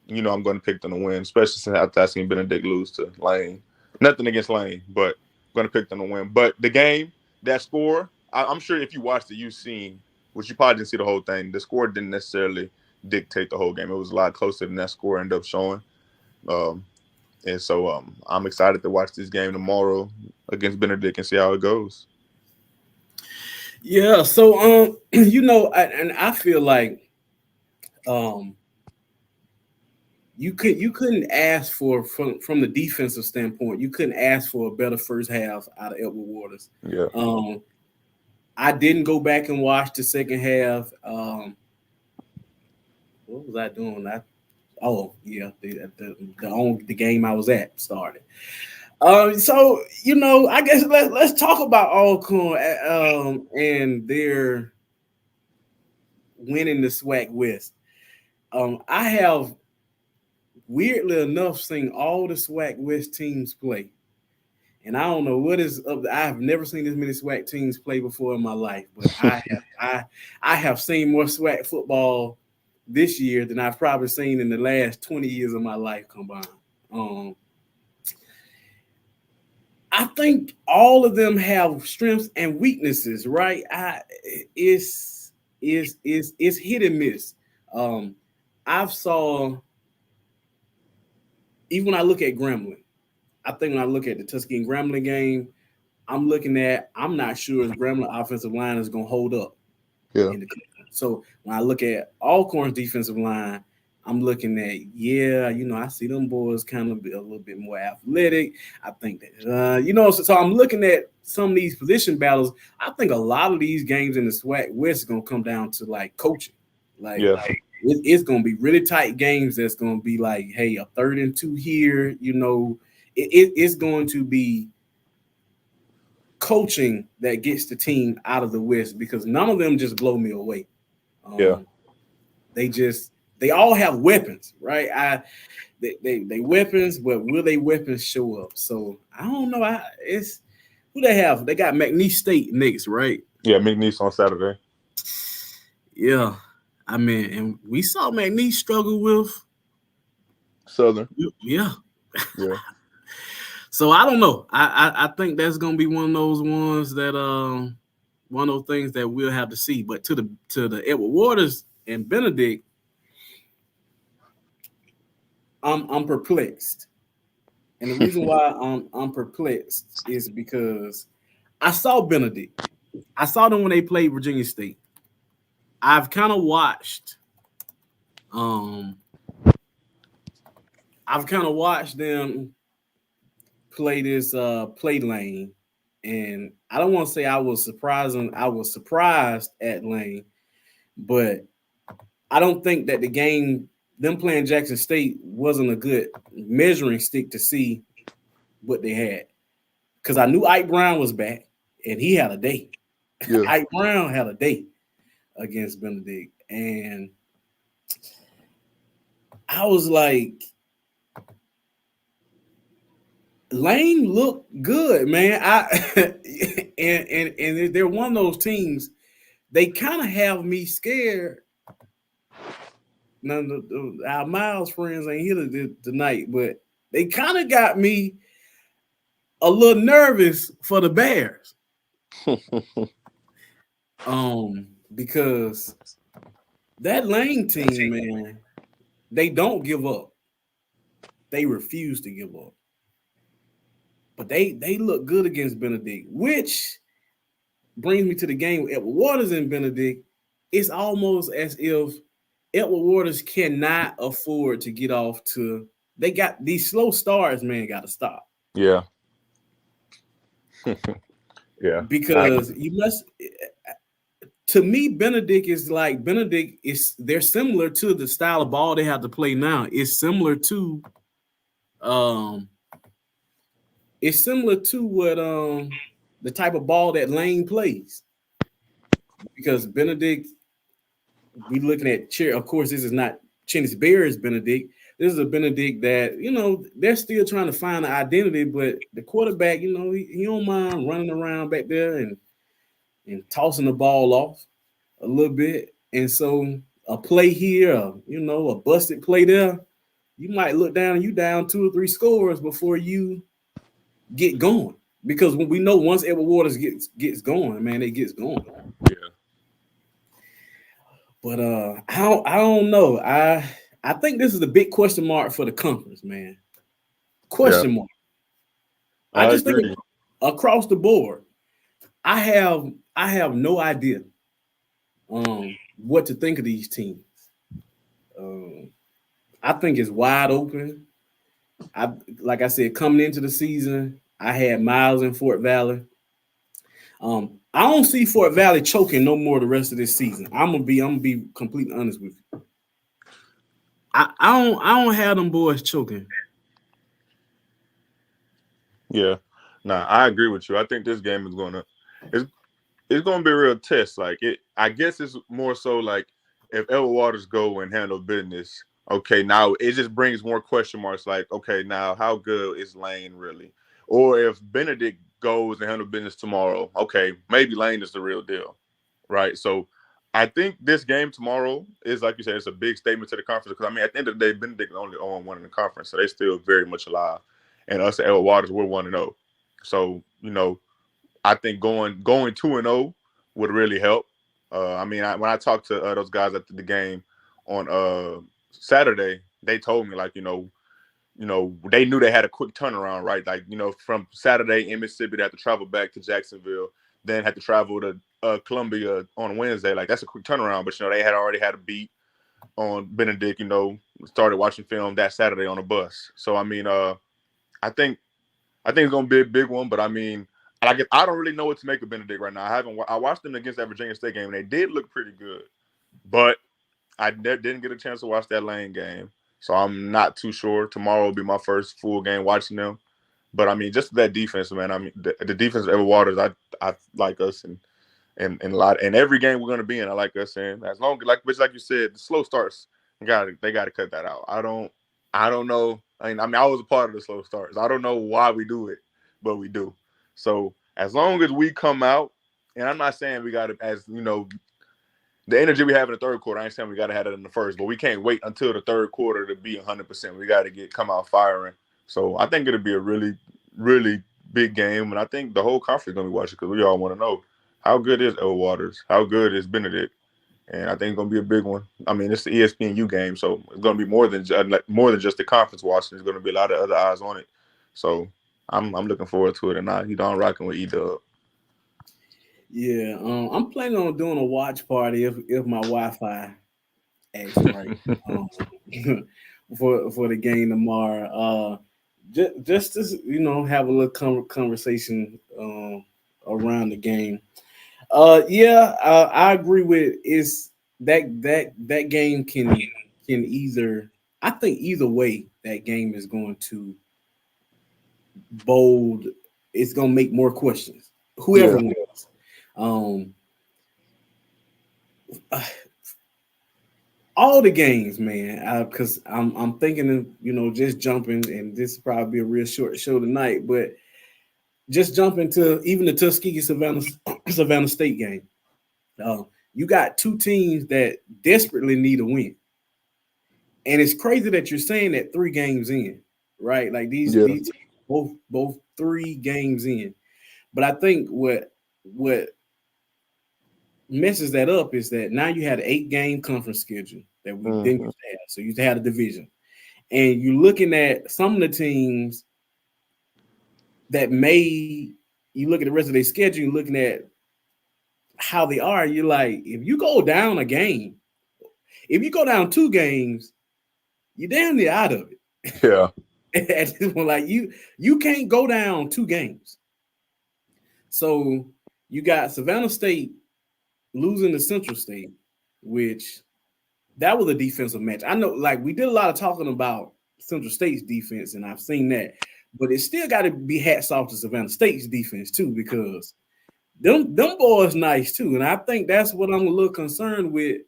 going to pick them to win, especially since after I seen Benedict lose to Lane. Nothing against Lane, but I'm going to pick them to win. But the game, that score, I'm sure if you watched it, you've seen, which you probably didn't see the whole thing. The score didn't necessarily dictate the whole game. It was a lot closer than that score ended up showing. And so I'm excited to watch this game tomorrow against Benedict and see how it goes. Yeah, so and I feel like you couldn't ask for from the defensive standpoint, you couldn't ask for a better first half out of Edward Waters. Yeah. I didn't go back and watch the second half. What was I doing? The game I was at started. So I guess let's talk about Alcorn and their winning the SWAC West. I have weirdly enough seen all the SWAC West teams play. And I don't know what is up. I have never seen this many SWAC teams play before in my life, but I have seen more SWAC football this year than I've probably seen in the last 20 years of my life combined. I think all of them have strengths and weaknesses, right? It's hit and miss. I've saw, even when I look at Grambling, I think when I look at the Tuskegee and Grambling game, I'm not sure if Grambling offensive line is going to hold up. Yeah. So when I look at Alcorn's defensive line, I'm looking at, I see them boys kind of be a little bit more athletic. I think that, so I'm looking at some of these position battles. I think a lot of these games in the SWAC West is going to come down to like coaching. It's going to be really tight games. That's going to be like, hey, a 3rd and 2 here, it's going to be coaching that gets the team out of the West, because none of them just blow me away. They all have weapons, right? They weapons, but will they weapons show up? So I don't know. It's who they have. They got McNeese State next, right? Yeah, McNeese on Saturday. Yeah, I mean, and we saw McNeese struggle with Southern. Yeah. Yeah. So I don't know. I think that's gonna be one of those ones that one of those things that we'll have to see. But to the Edward Waters and Benedict, I'm perplexed. And the reason why I'm perplexed is because I saw Benedict. I saw them when they played Virginia State. I've kind of watched them play this play lane, and I don't want to say I was surprised at Lane, but I don't think that the game, them playing Jackson State, wasn't a good measuring stick to see what they had, because I knew Ike Brown was back and he had a day. Yeah. Ike Brown had a day against Benedict, and I was like, Lane looked good, man. And they're one of those teams. They kind of have me scared. Now, our Miles friends ain't here tonight, but they kind of got me a little nervous for the Bears. Because that Lane team, man, they don't give up. They refuse to give up. But they look good against Benedict, which brings me to the game with Edward Waters and Benedict. It's almost as if Edward Waters cannot afford to get off to. They got these slow starts, man, got to stop. Yeah. Yeah. Because you must. To me, Benedict is they're similar to the style of ball they have to play now. It's similar to what the type of ball that Lane plays. Because Benedict, we looking at chair. Of course, this is not Chennis Bears Benedict. This is a Benedict that, they're still trying to find an identity, but the quarterback, he don't mind running around back there and tossing the ball off a little bit. And so a play here, a busted play there, you might look down and you down 2 or 3 scores before you get going. Because we know once Edward Waters gets going, man, it gets going. Yeah. But I don't know. I think this is a big question mark for the conference, man. Question mark. I just agree. think across the board, I have no idea what to think of these teams. I think it's wide open. Like I said, coming into the season, I had Miles in Fort Valley. I don't see Fort Valley choking no more the rest of this season. I'm gonna be completely honest with you. I don't have them boys choking. Yeah. Nah, I agree with you. I think this game is it's it's gonna be a real test. Like I guess it's more so like if Edward Waters go and handle business, okay, now it just brings more question marks. Like, okay, now how good is Lane really? Or if Benedict goes and handle business tomorrow, okay, maybe Lane is the real deal, right? So I think this game tomorrow is, like you said, it's a big statement to the conference because I mean, at the end of the day, Benedict only 0-1 in the conference, so they still very much alive. And us at Edward Waters, we're 1-0. So I think going 2-0 would really help. I mean, when I talked to those guys after the game on Saturday, they told me like they knew they had a quick turnaround, right? Like from Saturday in Mississippi, they had to travel back to Jacksonville, then had to travel to Columbia on Wednesday. Like that's a quick turnaround, but they had already had a beat on Benedict. Started watching film that Saturday on a bus. So I mean, I think it's gonna be a big one, but I mean, I don't really know what to make of Benedict right now. I watched them against that Virginia State game, and they did look pretty good, but I didn't get a chance to watch that Lane game, so I'm not too sure. Tomorrow will be my first full game watching them, but I mean, just that defense, man. I mean, the defense of Edward Waters, I like us, and a lot, and every game we're gonna be in, I like us in. As long like you said, the slow starts, they got to cut that out. I don't know. I mean, I was a part of the slow starts. I don't know why we do it, but we do. So as long as we come out, and I'm not saying we got to, the energy we have in the third quarter, I ain't saying we got to have it in the first, but we can't wait until the third quarter to be 100%. We got to come out firing. So I think it'll be a really, really big game, and I think the whole conference is going to be watching because we all want to know how good is Edward Waters, how good is Benedict. And I think it's going to be a big one. I mean, it's the ESPNU game, so it's going to be more than just the conference watching. There's going to be a lot of other eyes on it. So I'm looking forward to it, and I'm rocking with E-Dub. Yeah, I'm planning on doing a watch party if my Wi-Fi acts right for the game tomorrow. Just to have a little conversation around the game. I agree with is that game can either. I think either way that game is going to bold. It's going to make more questions. Whoever wins. All the games, man. Because I'm thinking of just jumping, and this will probably be a real short show tonight, but just jumping to even the Tuskegee Savannah State game. You got two teams that desperately need a win, and it's crazy that you're saying that 3 games in, right? Like these both 3 games in. But I think what messes that up is that now you had an 8-game conference schedule that we didn't used to have. So you used to have a division, and you're looking at some of the teams that you look at the rest of their schedule, you're looking at how they are. You're like, if you go down a game, if you go down 2 games, you're damn near out of it. Yeah. At this point, like you can't go down 2 games. So you got Savannah State losing to Central State, which that was a defensive match. I know, like we did a lot of talking about Central State's defense, and I've seen that, but it still got to be hats off to Savannah State's defense too, because them boys nice too, and I think that's what I'm a little concerned with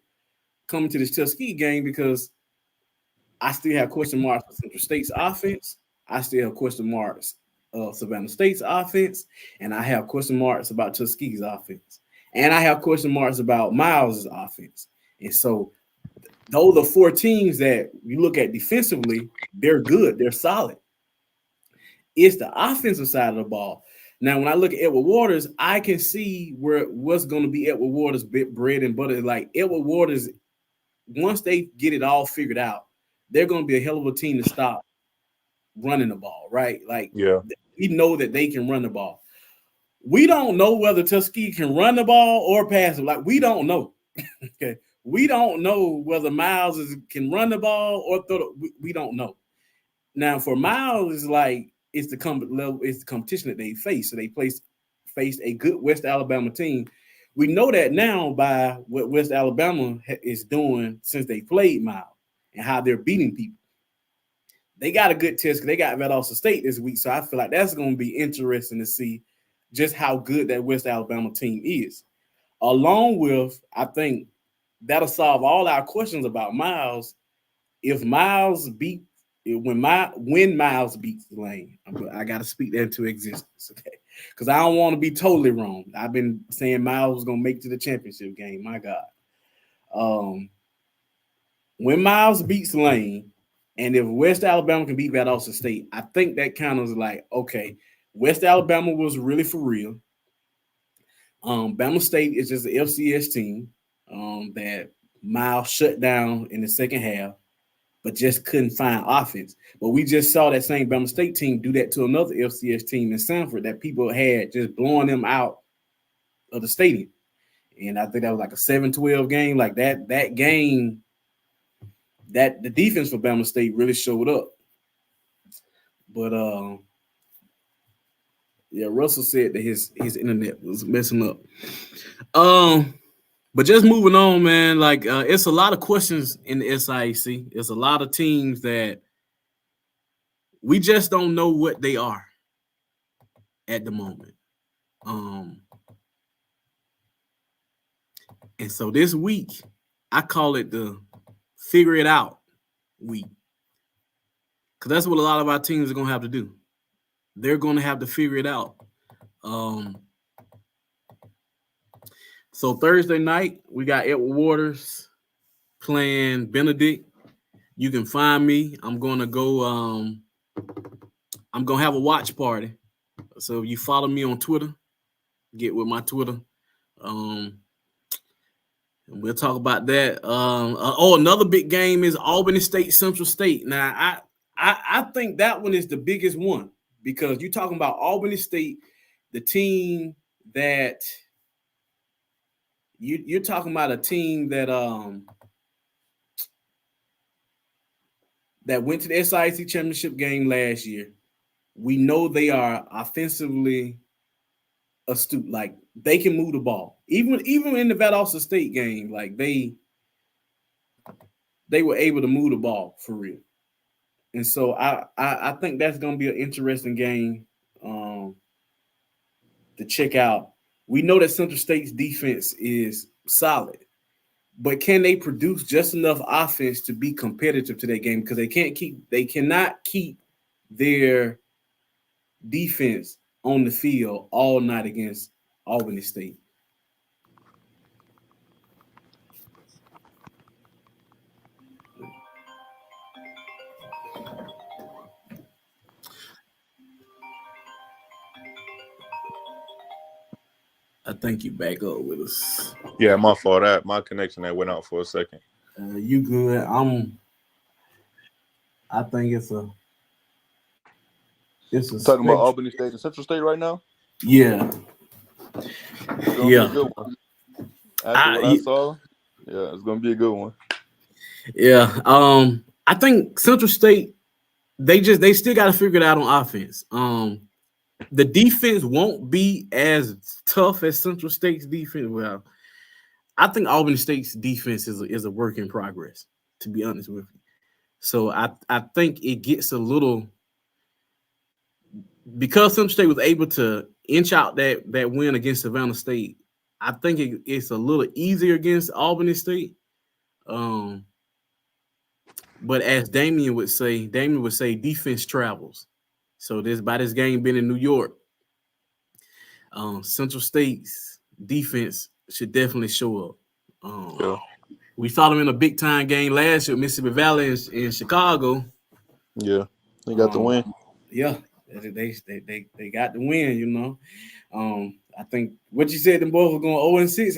coming to this Tuskegee game, because I still have question marks for Central State's offense. I still have question marks of Savannah State's offense, and I have question marks about Tuskegee's offense, and I have question marks about Miles' offense. And so those are 4 teams that you look at defensively, they're good, they're solid. It's the offensive side of the ball. Now, when I look at Edward Waters, I can see what's going to be Edward Waters' bread and butter. Like Edward Waters, once they get it all figured out, they're going to be a hell of a team to stop running the ball, right? Like, we know that they can run the ball. We don't know whether Tuskegee can run the ball or pass it. Like, we don't know. Okay, we don't know whether Miles can run the ball or throw. We don't know. Now, for Miles, it's like it's the competition that they face. So they faced a good West Alabama team. We know that now by what West Alabama is doing since they played Miles and how they're beating people. They got a good test because they got Valdosta State this week, so I feel like that's going to be interesting to see just how good that West Alabama team is. Along with, I think that'll solve all our questions about Miles. If Miles beat when Miles beats the lane, I got to speak that into existence, okay? Because I don't want to be totally wrong. I've been saying Miles was gonna make it to the championship game. My God, when Miles beats Lane, and if West Alabama can beat Valdosta State, I think that kind of is like, okay, West Alabama was really for real. Bama State is just an FCS team that Miles shut down in the second half, but just couldn't find offense. But we just saw that same Bama State team do that to another FCS team in Sanford that people had just blowing them out of the stadium. And I think that was like a 7-12 game. Like that game, that the defense for Bama State really showed up. But yeah, Russell said that his internet was messing up. But just moving on, man, like it's a lot of questions in the SIAC. It's a lot of teams that we just don't know what they are at the moment. And so this week, I call it the figure it out week. Because that's what a lot of our teams are going to have to do. They're going to have to figure it out. So Thursday night, we got Edward Waters playing Benedict. You can find me. I'm going to go I'm going to have a watch party. So if you follow me on Twitter, get with my Twitter. We'll talk about that. Another big game is Albany State, Central State. Now, I think that one is the biggest one because you're talking about Albany State, the team that you're talking about a team that that went to the SIAC championship game last year. We know they are offensively astute. Like they can move the ball. Even in the Valdosta State game, like they were able to move the ball for real. And so I think that's going to be an interesting game to check out. We know that Central State's defense is solid, but can they produce just enough offense to be competitive to that game? Because they cannot keep their defense on the field all night against Albany State. I think you back up with us. Yeah, my fault. My connection that went out for a second. You good? I think it's a talking about Albany State and Central State right now. Yeah. Be a good one. After what I saw, yeah, it's gonna be a good one. Yeah. I think Central State they still got to figure it out on offense. The defense won't be as tough as Central State's defense. Well, I think Albany State's defense is a work in progress, to be honest with you. So I think it gets a little because Central State was able to inch out that win against Savannah State. I think it's a little easier against Albany State. But as Damien would say, defense travels. So this game being in New York, Central State's defense should definitely show up. We saw them in a big time game last year, Mississippi Valley in Chicago. Yeah, they got the win. Yeah, they got the win. You know, I think what you said, them boys were going 0-6.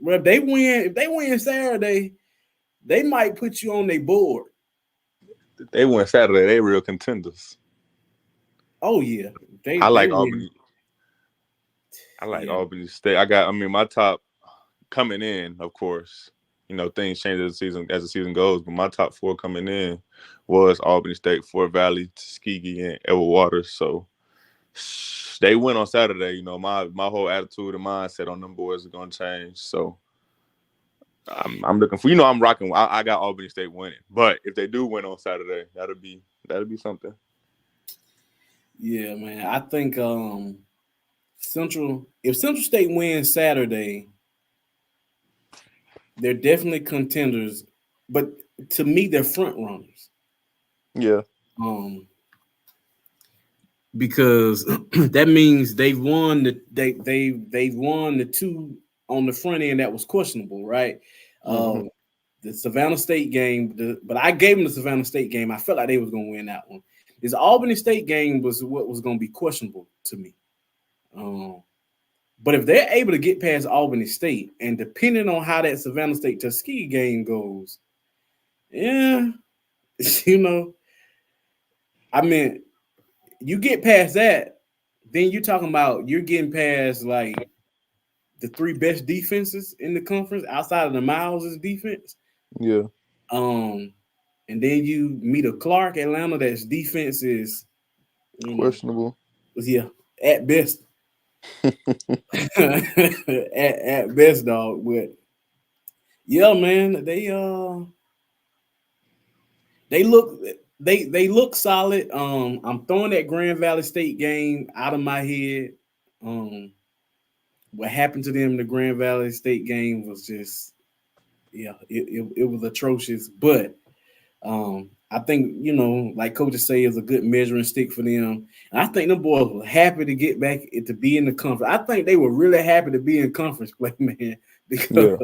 If they win Saturday, they might put you on their board. They win Saturday. They real contenders. Oh yeah, I like Albany. I like Albany State. My top coming in, of course. You know, things change as the season goes, but my top 4 coming in was Albany State, Fort Valley, Tuskegee, and Edward Waters. So They win on Saturday. You know, my whole attitude and mindset on them boys is gonna change. So I'm looking for. You know, I'm rocking. I got Albany State winning, but if they do win on Saturday, that'll be something. Yeah, man. I think if Central State wins Saturday, they're definitely contenders. But to me, they're front runners. Yeah. Because that means they've won they've won the two on the front end that was questionable, right? Mm-hmm. The Savannah State game, but I gave them the Savannah State game. I felt like they was going to win that one. This Albany State game was what was going to be questionable to me. But if they're able to get past Albany State, and depending on how that Savannah State Tuskegee game goes, yeah, you know, I mean, you get past that, then you're talking about you're getting past like the three best defenses in the conference outside of the Miles' defense. Yeah. And then you meet a Clark Atlanta that's defense is questionable. Yeah, at best. at best, dog. But yeah, man, they look solid. I'm throwing that Grand Valley State game out of my head. What happened to them in the Grand Valley State game was just, it was atrocious. But I think, like coaches say, is a good measuring stick for them. And I think them boys were happy to get back to be in the conference. I think they were really happy to be in conference play, man, because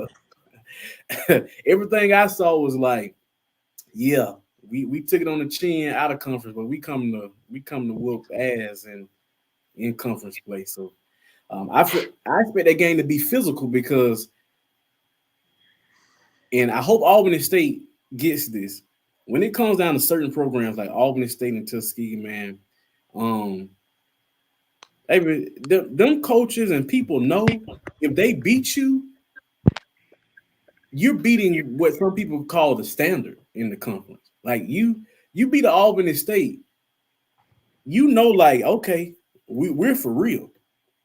everything I saw was like, yeah, we took it on the chin out of conference, but we come to whoop ass and in conference play. So I expect that game to be physical because, and I hope Albany State gets this. When it comes down to certain programs like Albany State and Tuskegee, man, them coaches and people know if they beat you, you're beating what some people call the standard in the conference. Like you beat Albany State, like, okay, we're for real.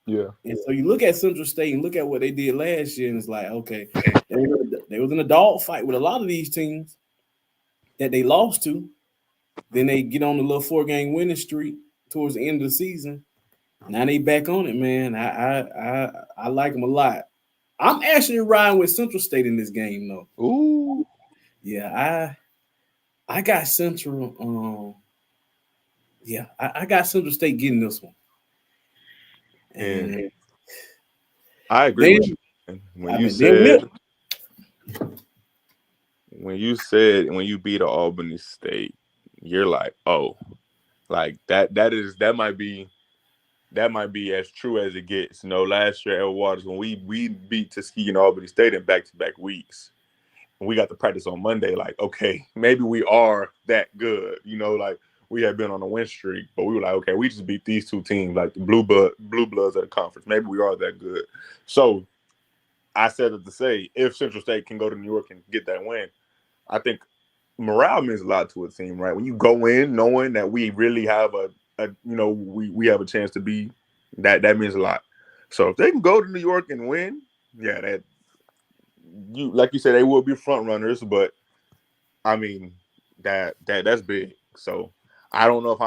Yeah. And so you look at Central State and look at what they did last year, and it's like, okay, they was in a dog fight with a lot of these teams that they lost to. Then they get on the little 4-game winning streak towards the end of the season. Now they back on it, man. I like them a lot. I'm actually riding with Central State in this game, though. Ooh. Yeah, I got Central. I got Central State getting this one. And I agree with you. When you beat Albany State, you're like, oh, like that might be as true as it gets. Last year at Waters, when we beat Tuskegee and Albany State in back-to-back weeks, and we got to practice on Monday, like, okay, maybe we are that good. Like we had been on a win streak, but we were like, okay, we just beat these two teams, like the Blue Bloods of the conference. Maybe we are that good. So I said it to say, if Central State can go to New York and get that win, I think morale means a lot to a team, right? When you go in knowing that we really have we have a chance to be that means a lot. So if they can go to New York and win, yeah, like you said, they will be front runners, but I mean that's big. So I don't know if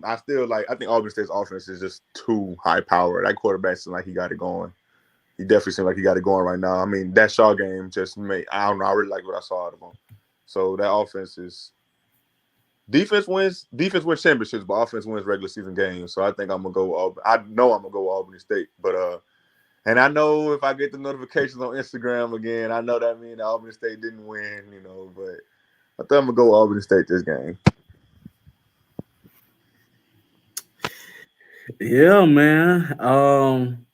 I still like. I think Albany State's offense is just too high powered. That quarterback seems like he got it going. He definitely seems like he got it going right now. I mean, that Shaw game just made. I don't know. I really like what I saw out of him. So that offense is. Defense wins championships, but offense wins regular season games. So I think I'm gonna go. I know I'm gonna go Albany State, but and I know if I get the notifications on Instagram again, I know that means Albany State didn't win, But I think I'm gonna go Albany State this game. Yeah, man.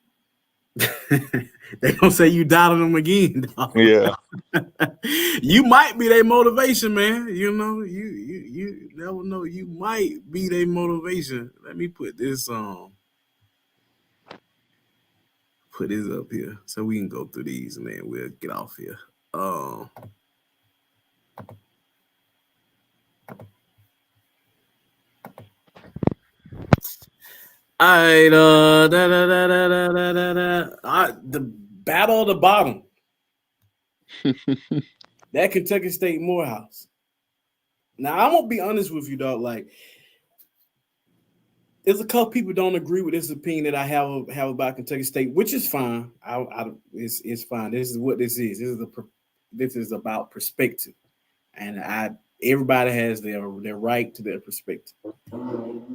They gonna say you doubted them again, dog. Yeah. You might be their motivation, man. You never know. You might be their motivation. Let me put this up here so we can go through these, and then we'll get off here. right, the battle of the bottom. That Kentucky State Morehouse. Now, I'm gonna be honest with you, dog. Like, there's a couple people don't agree with this opinion that I have about Kentucky State, which is fine. It's fine. This is what this is. This is about perspective, and everybody has their right to their perspective.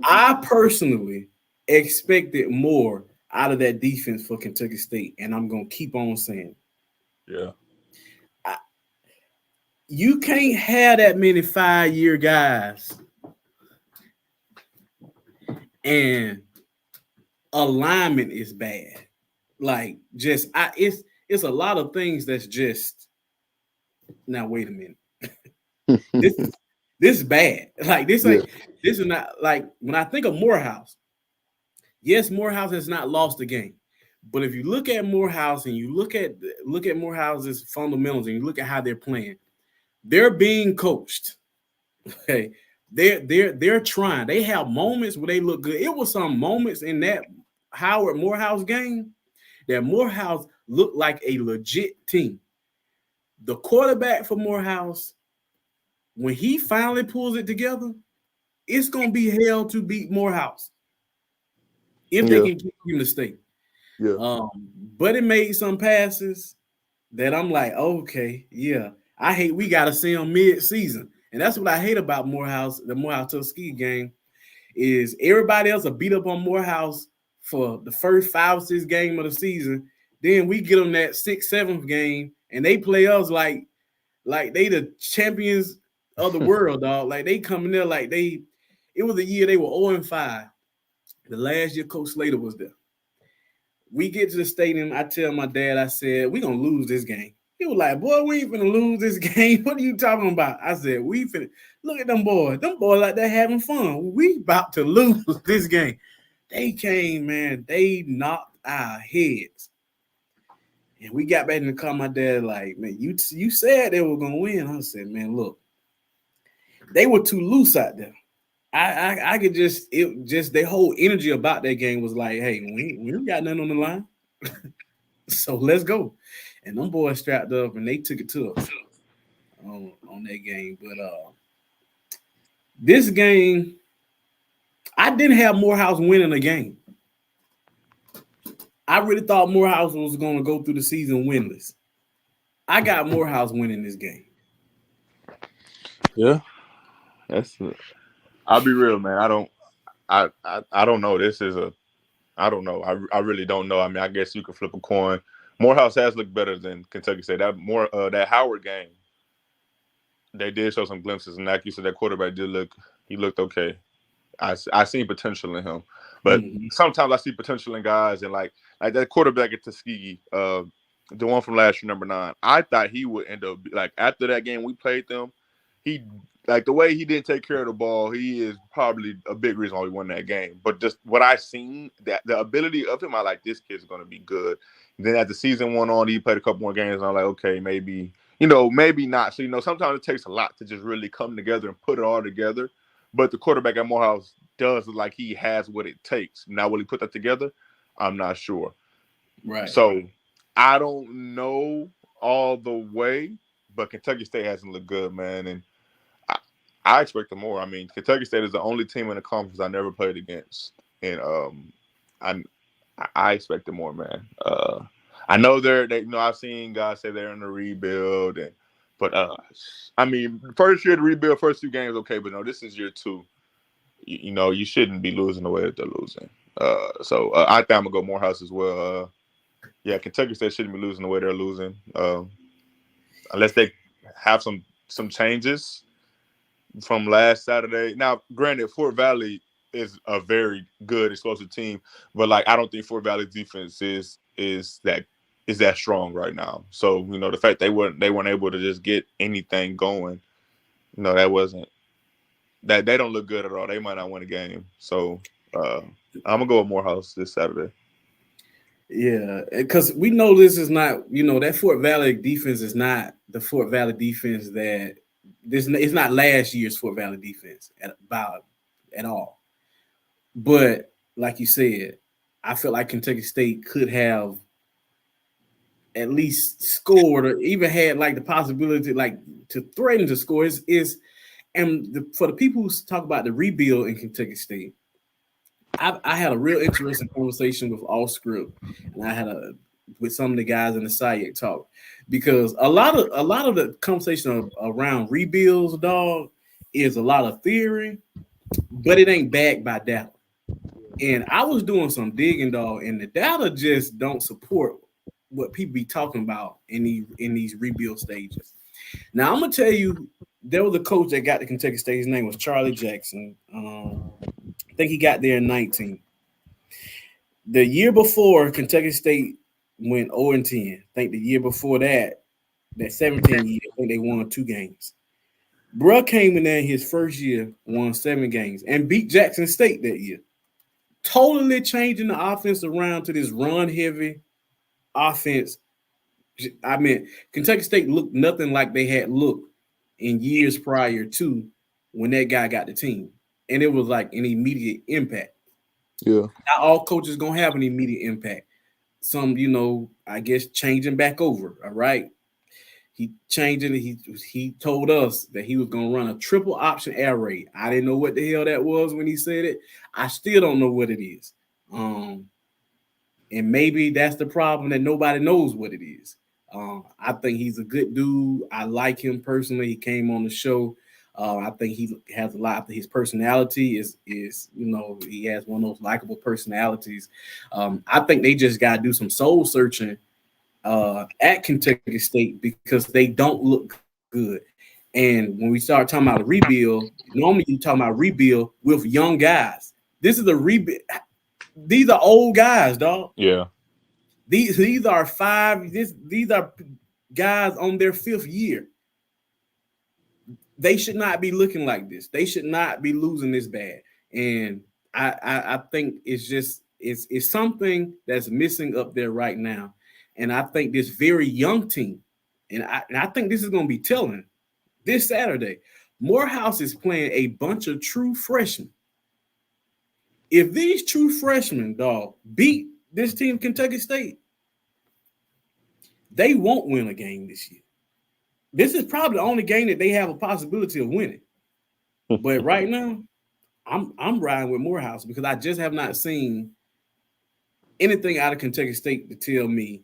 I personally expected more out of that defense for Kentucky State, and I'm gonna keep on saying, Yeah. You can't have that many 5-year guys and alignment is bad. Like, it's a lot of things that's just now. Wait a minute. this is bad. Like, this is not like when I think of Morehouse. Yes, Morehouse has not lost the game, but if you look at Morehouse and you look at Morehouse's fundamentals and you look at how they're playing, they're being coached. Okay, they're trying. They have moments where they look good. It was some moments in that Howard Morehouse game that Morehouse looked like a legit team. The quarterback for Morehouse, when he finally pulls it together, it's gonna be hell to beat Morehouse if they can keep him to stay. Yeah. But it made some passes that I'm like, okay, yeah. I hate we gotta see them mid-season. And that's what I hate about Morehouse, the Morehouse Tuskegee game, is everybody else will beat up on Morehouse for the first 5 or 6 games of the season. Then we get them that 6th, 7th game, and they play us like they the champions of the world, dog. Like they come in there like it was a year they were 0-5. The last year Coach Slater was there. We get to the stadium. I tell my dad, I said, we're going to lose this game. He was like, boy, we ain't finna lose this game. What are you talking about? I said, we finna look at them boys. Them boys like they're having fun. We about to lose this game. They came, man. They knocked our heads. And we got back in the car. My dad like, man, you said they were gonna win. I said, man, look, they were too loose out there. I could just their whole energy about that game was like, hey, we got nothing on the line. So let's go. And them boys strapped up and they took it to us on that game. But this game, I didn't have Morehouse winning a game. I really thought Morehouse was going to go through the season winless. I got Morehouse winning this game. Yeah. I'll be real, man. I don't know. I don't know. I really don't know. I mean, I guess you could flip a coin. Morehouse has looked better than Kentucky State. That Howard game, they did show some glimpses, and like you said, that quarterback he looked okay. I seen potential in him, but sometimes I see potential in guys, and like that quarterback at Tuskegee, the one from last year, number 9. I thought he would end up like after that game we played them. He like the way he didn't take care of the ball. He is probably a big reason why we won that game. But just what I seen, that the ability of him, I like this kid's going to be good. And then as the season went on, he played a couple more games, and I'm like, okay, maybe not. So sometimes it takes a lot to just really come together and put it all together. But the quarterback at Morehouse does look like he has what it takes. Now, will he put that together? I'm not sure. Right. So I don't know all the way, but Kentucky State hasn't looked good, man. And I expect them more. I mean, Kentucky State is the only team in the conference I never played against, and I expect them more, man. I know I've seen guys say they're in a rebuild, but I mean, first year to rebuild, first 2 games, okay, but no, this is year 2. You shouldn't be losing the way that they're losing. So I think I'm gonna go Morehouse as well. Yeah, Kentucky State shouldn't be losing the way they're losing, unless they have some changes from last Saturday. Now, granted, Fort Valley is a very good explosive team, but like I don't think Fort Valley's defense is that strong right now. So the fact they weren't able to just get anything going, that wasn't that they don't look good at all. They might not win a game. So I'm gonna go with Morehouse this Saturday. Yeah, because we know this is not, that Fort Valley defense is not the Fort Valley defense that it's not last year's Fort Valley defense at all. But like you said, I feel like Kentucky State could have at least scored or even had like the possibility like to threaten to score for the people who talk about the rebuild in Kentucky State, I had a real interesting conversation with All Script, and I had with some of the guys in the SIAC talk, because a lot of the conversation around rebuilds, dog, is a lot of theory, but it ain't backed by data. And I was doing some digging, dog, and the data just don't support what people be talking about in these rebuild stages. Now I'm gonna tell you, there was a coach that got to Kentucky State. His name was Charlie Jackson. I think he got there in 19. The year before, Kentucky State went 0-10. I think the year before that 17 year, I think they won 2 games. Bruh came in there his first year, won 7 games, and beat Jackson State that year. Totally changing the offense around to this run-heavy offense. I mean, Kentucky State looked nothing like they had looked in years prior to when that guy got the team. And it was like an immediate impact. Yeah. Not all coaches going to have an immediate impact. Some, I guess changing back over, all right? He told us that he was going to run a triple option air raid. I didn't know what the hell that was when he said it. I still don't know what it is. And maybe that's the problem, that nobody knows what it is. I think he's a good dude. I like him personally. He came on the show. I think he has a lot. His personality is he has one of those likable personalities. I think they just got to do some soul searching at Kentucky State, because they don't look good. And when we start talking about a rebuild, normally you talk about rebuild with young guys. This is a rebuild. These are old guys, dog. Yeah. These are these are guys on their 5th year. They should not be looking like this. They should not be losing this bad. And I think it's something that's missing up there right now. And I think this very young team, and I think this is going to be telling this Saturday. Morehouse is playing a bunch of true freshmen. If these true freshmen, dog, beat this team, Kentucky State, they won't win a game this year. This is probably the only game that they have a possibility of winning. But right now, I'm riding with Morehouse, because I just have not seen anything out of Kentucky State to tell me.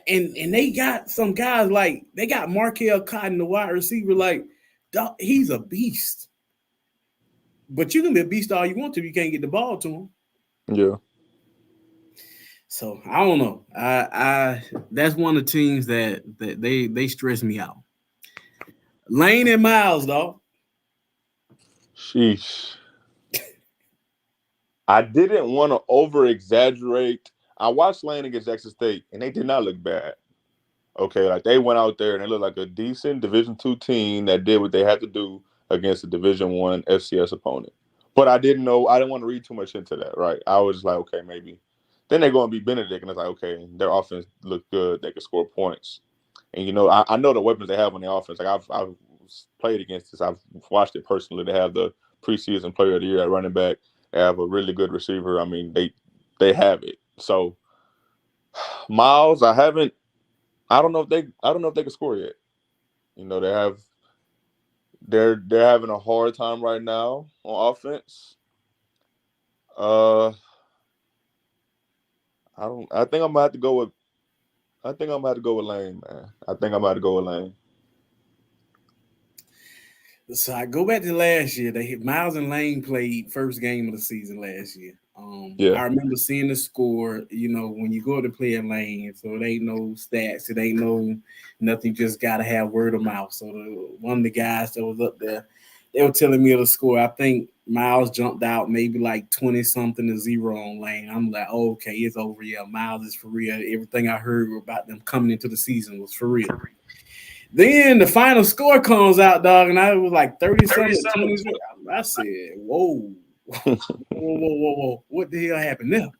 And they got some guys, like they got Markel Cotton, the wide receiver, like dog, he's a beast. But you can be a beast all you want to, you can't get the ball to him. Yeah. So I don't know. I that's one of the teams that they stress me out. Lane and Miles, dog. Sheesh. I didn't want to over-exaggerate. I watched Lane against Jackson State, and they did not look bad. Okay, like they went out there and they looked like a decent Division II team that did what they had to do against a Division I FCS opponent. But I didn't want to read too much into that, right? I was just like, okay, maybe. Then they're going to be Benedict, and it's like, okay, their offense looked good. They could score points. And, I know the weapons they have on the offense. Like, I've played against this. I've watched it personally. They have the preseason player of the year at running back. They have a really good receiver. I mean, they have it. So, Miles, I don't know if they can score yet. They're having a hard time right now on offense. I think I'm gonna have to go with Lane, man. I think I'm about to go with Lane. So I go back to last year. Miles and Lane played first game of the season last year. I remember seeing the score, when you go to play in Lane, so it ain't no stats, it ain't no nothing, just got to have word of mouth. So one of the guys that was up there, they were telling me the score. I think Miles jumped out maybe like 20-something to 0 on Lane. I'm like, oh, okay, it's over. Yeah, Miles is for real. Everything I heard about them coming into the season was for real. Then the final score comes out, dog, and I was like 30-something. I said, whoa. Whoa. What the hell happened there?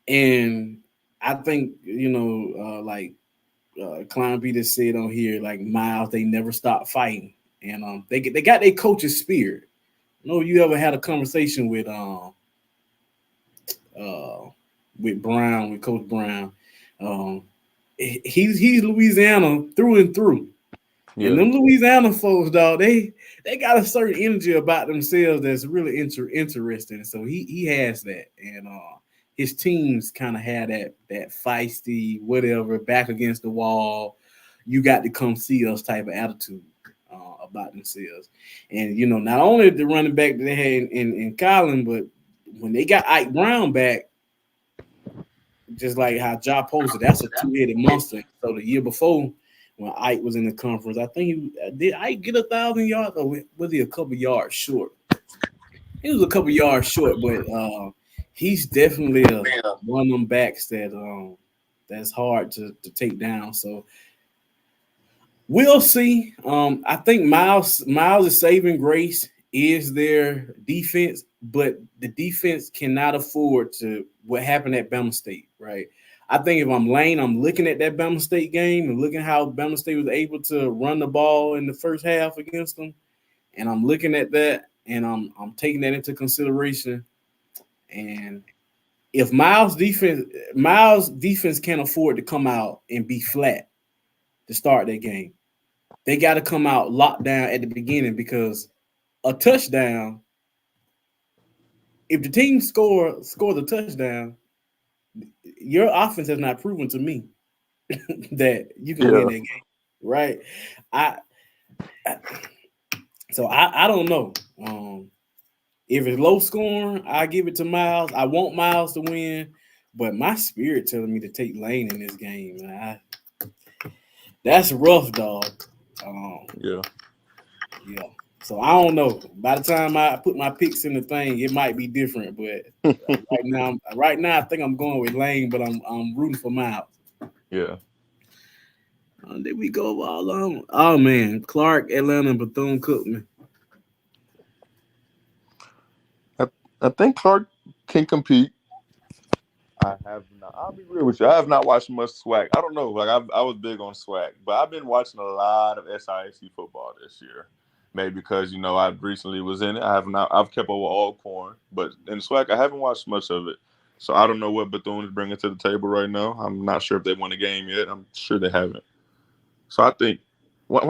And I think, Klein Peter said on here, like Miles, they never stop fighting. And they got their coach's spirit. know you ever had a conversation with Brown, with Coach Brown. He's Louisiana through and through. Yeah. And them Louisiana folks, dog, they got a certain energy about themselves that's really interesting. So he has that, and his teams kind of had that feisty, whatever, back against the wall. You got to come see us type of attitude about themselves. And not only the running back that they had in Collin, but when they got Ike Brown back, just like how Ja posted, that's a two-headed monster. So the year before, when Ike was in the conference, I think did Ike get 1,000 yards, or was he a couple yards short? He was a couple yards short, but he's definitely one of them backs that's hard to take down. So we'll see. I think Miles' saving grace is their defense, but the defense cannot afford to what happened at Bama State, right? I think if I'm Lane, I'm looking at that Bama State game and looking how Bama State was able to run the ball in the first half against them, and I'm looking at that and I'm taking that into consideration. And if Miles' defense can't afford to come out and be flat to start that game, they got to come out locked down at the beginning, because a touchdown, if the team scores a touchdown, your offense has not proven to me that you can win that game, right? I don't know. If it's low scoring, I give it to Miles. I want Miles to win, but my spirit telling me to take Lane in this game. That's rough, dog. Yeah. So I don't know. By the time I put my picks in the thing, it might be different. But right now, I think I'm going with Lane, but I'm rooting for Miles. Yeah. There we go. Oh man, Clark, Atlanta, and Bethune-Cookman. I think Clark can compete. I have not. I'll be real with you. I have not watched much SWAC. I don't know. Like I was big on SWAC, but I've been watching a lot of SIAC football this year. Maybe because I recently was in it. I have not. I've kept over Alcorn, but in SWAC I haven't watched much of it. So I don't know what Bethune is bringing to the table right now. I'm not sure if they won a game yet. I'm sure they haven't. So I think when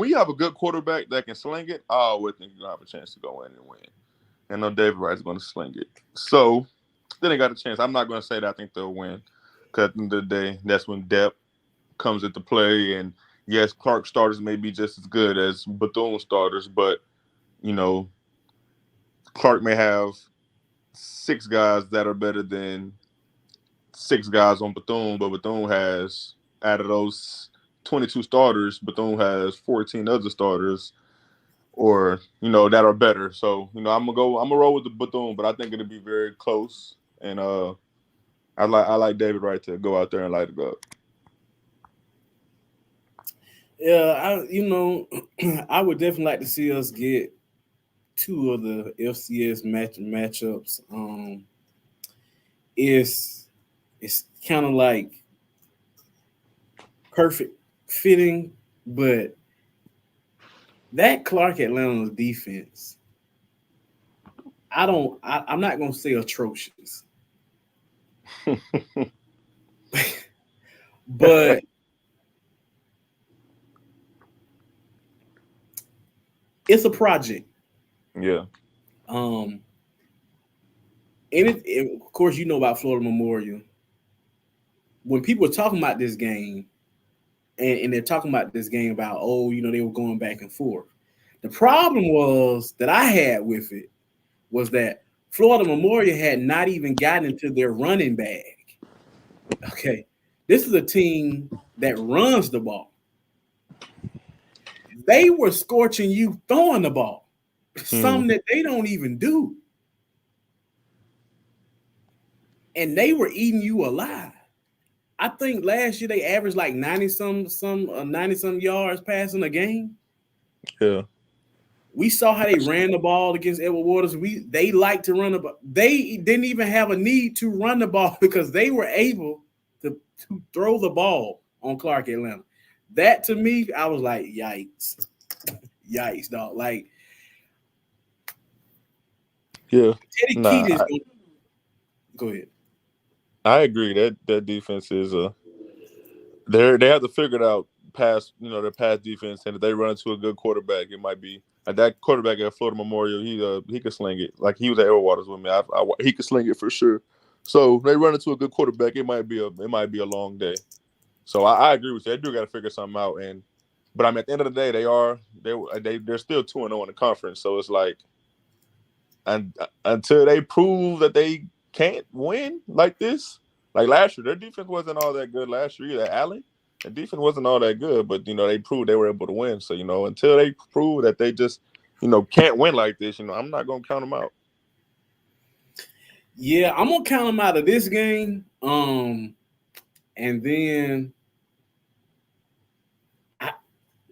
you have a good quarterback that can sling it, I always think you're gonna have a chance to go in and win. I know David Wright's going to sling it. So then they got a chance. I'm not going to say that I think they'll win, because at the end of the day, that's when depth comes into play. And yes, Clark starters may be just as good as Bethune starters, but Clark may have 6 guys that are better than 6 guys on Bethune, but Bethune has, out of those 22 starters, Bethune has 14 other starters, or that are better. So I'm gonna roll with the Bethune, but I think it'll be very close. And I like David Wright to go out there and light it up. Yeah, I would definitely like to see us get 2 of the FCS matchups. It's kind of like perfect fitting, but that Clark Atlanta defense, I'm not gonna say atrocious, but it's a project. Yeah. And of course, about Florida Memorial. When people are talking about this game, and they're talking about this game about, they were going back and forth. The problem was that I had with it was that Florida Memorial had not even gotten into their running bag. Okay. This is a team that runs the ball. They were scorching you throwing the ball, something that they don't even do. And they were eating you alive. I think last year they averaged like 90 some yards passing a game. Yeah. We saw how they ran the ball against Edward Waters. They like to run the ball. They didn't even have a need to run the ball because they were able to throw the ball on Clark Atlanta. That to me, I was like, yikes, dog. Like, Yeah. Teddy Nah, Keaton is going. Go ahead. I agree that defense is they have to figure it out past their past defense, and if they run into a good quarterback, it might be like that quarterback at Florida Memorial. He could sling it like he was at Airwaters with me. He could sling it for sure. So if they run into a good quarterback, it might be a long day. So I agree with you. They do got to figure something out, but I mean at the end of the day, they're still 2-0 in the conference. So it's like, and until they prove that they can't win like this, like last year, their defense wasn't all that good last year either. Allen, their defense wasn't all that good, but they proved they were able to win. So until they prove that they just can't win like this, I'm not gonna count them out. Yeah, I'm gonna count them out of this game. And then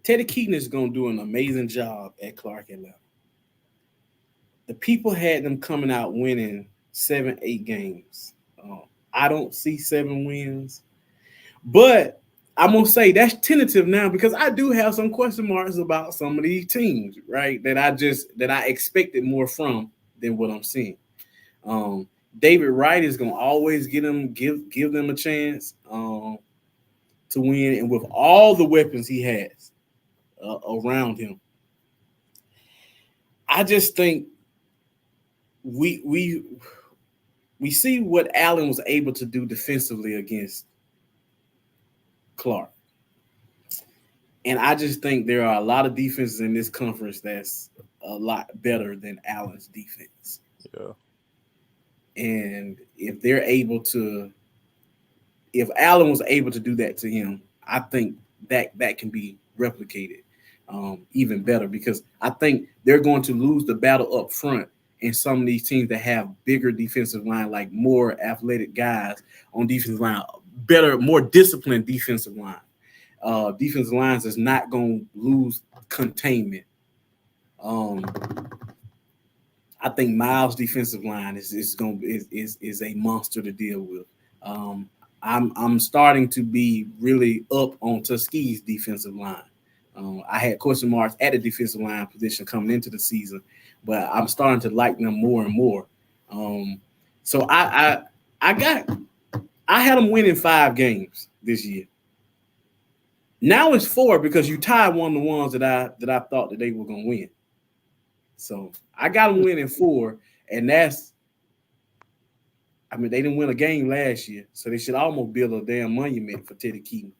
Teddy Keaton is gonna do an amazing job at Clark Atlanta. The people had them coming out winning 7-8 games. I don't see 7 wins, but I'm gonna say that's tentative now because I do have some question marks about some of these teams, right? That I expected more from than what I'm seeing. David Wright is gonna always give them a chance to win, and with all the weapons he has around him, I just think we see what Allen was able to do defensively against Clark. And I just think there are a lot of defenses in this conference that's a lot better than Allen's defense. Yeah. And if Allen was able to do that to him, I think that can be replicated even better, because I think they're going to lose the battle up front in some of these teams that have bigger defensive line, like more athletic guys on defensive line, better, more disciplined defensive line. Defensive lines is not going to lose containment. I think Miles' defensive line is a monster to deal with. I'm starting to be really up on Tuskegee's defensive line. I had question marks at the defensive line position coming into the season, but I'm starting to like them more and more. So I had them winning 5 games this year. Now it's 4 because you tied one of the ones that I thought that they were going to win. So I got them winning 4, and they didn't win a game last year, so they should almost build a damn monument for Teddy Keaton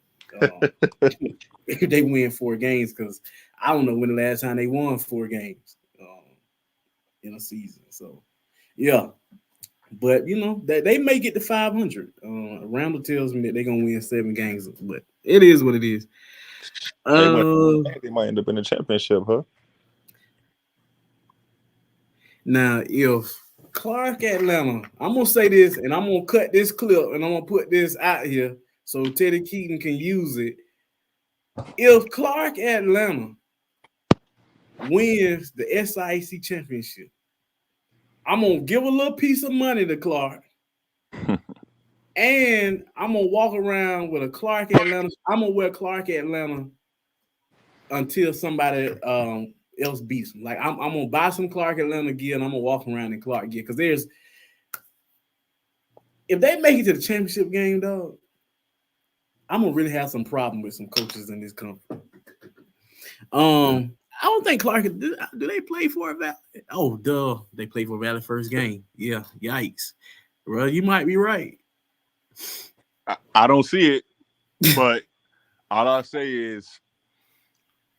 if they win 4 games, because I don't know when the last time they won 4 games in a season. So, yeah. But, they may get to 500. Randall tells me that they're going to win 7 games, but it is what it is. They might end up in the championship, huh? Now, if Clark Atlanta, I'm going to say this, and I'm going to cut this clip, and I'm going to put this out here so Teddy Keaton can use it. If Clark Atlanta wins the SIAC championship, I'm going to give a little piece of money to Clark. And I'm going to walk around with a Clark Atlanta. I'm going to wear Clark Atlanta until somebody else beats them. Like, I'm going to buy some Clark Atlanta gear, and I'm going to walk around in Clark gear. Because if they make it to the championship game, dog, I'm going to really have some problem with some coaches in this conference. I don't think Clark, do they play for Valley? Oh, duh. They play for Valley first game. Yeah, yikes. Well, you might be right. I don't see it, but all I say is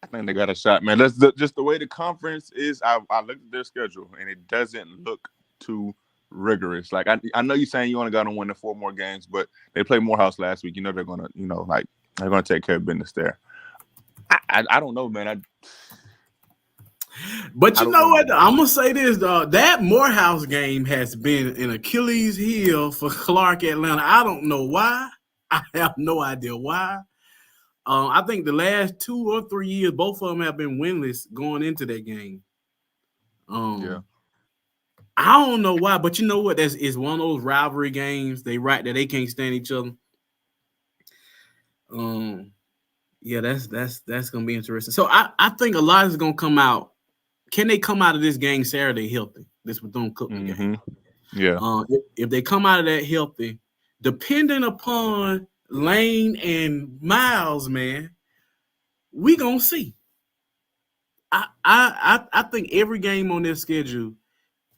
I think they got a shot, man. That's just the way the conference is. I looked at their schedule, and it doesn't look too rigorous. Like I know you're saying you only got to win the 4 more games, but they played Morehouse last week. They're gonna, they're gonna take care of business there. I don't know, man. But you know what? I'm gonna say this, dog. That Morehouse game has been an Achilles heel for Clark Atlanta. I don't know why. I have no idea why. I think the last 2 or 3 years, both of them have been winless going into that game. Yeah. I don't know why, but you know what? It's one of those rivalry games. That they can't stand each other. Yeah, that's gonna be interesting. So I think a lot is gonna come out can they come out of this game Saturday healthy? This Bethune-Cookman game. Yeah. If they come out of that healthy, depending upon Lane and Miles, man, we gonna see. I think every game on their schedule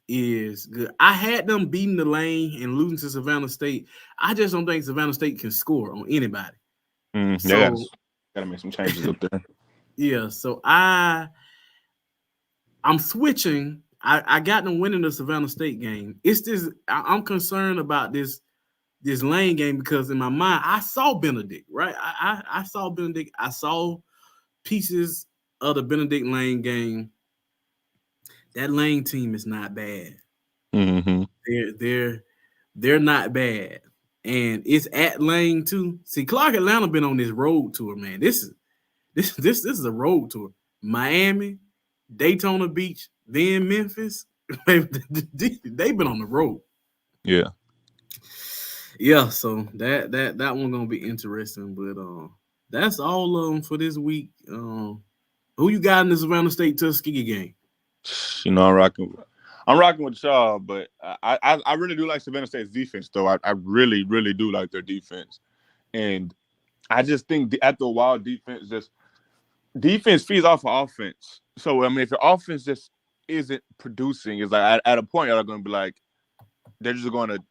is good. I had them beating the Lane and losing to Savannah State. I just don't think Savannah State can score on anybody. So gotta make some changes up there. Yeah, so I'm switching. I got them winning the Savannah State game. It's this. I'm concerned about this Lane game because in my mind I saw Benedict, right? I saw Benedict. I saw pieces of the Benedict Lane game. That Lane team is not bad. They're not bad, and it's at Lane too. See, Clark Atlanta been on this road tour, man. This is a road tour. Miami, Daytona Beach, then Memphis. They've been on the road. Yeah. So that one gonna be interesting. But that's all for this week. Who you got in this Savannah State Tuskegee game? You know, I'm rocking with y'all, but I really do like Savannah State's defense, though. I really, really do like their defense, and I just think after a while, defense feeds off of offense. So I mean, if your offense just isn't producing, it's like at a point y'all are going to be like, they're just going to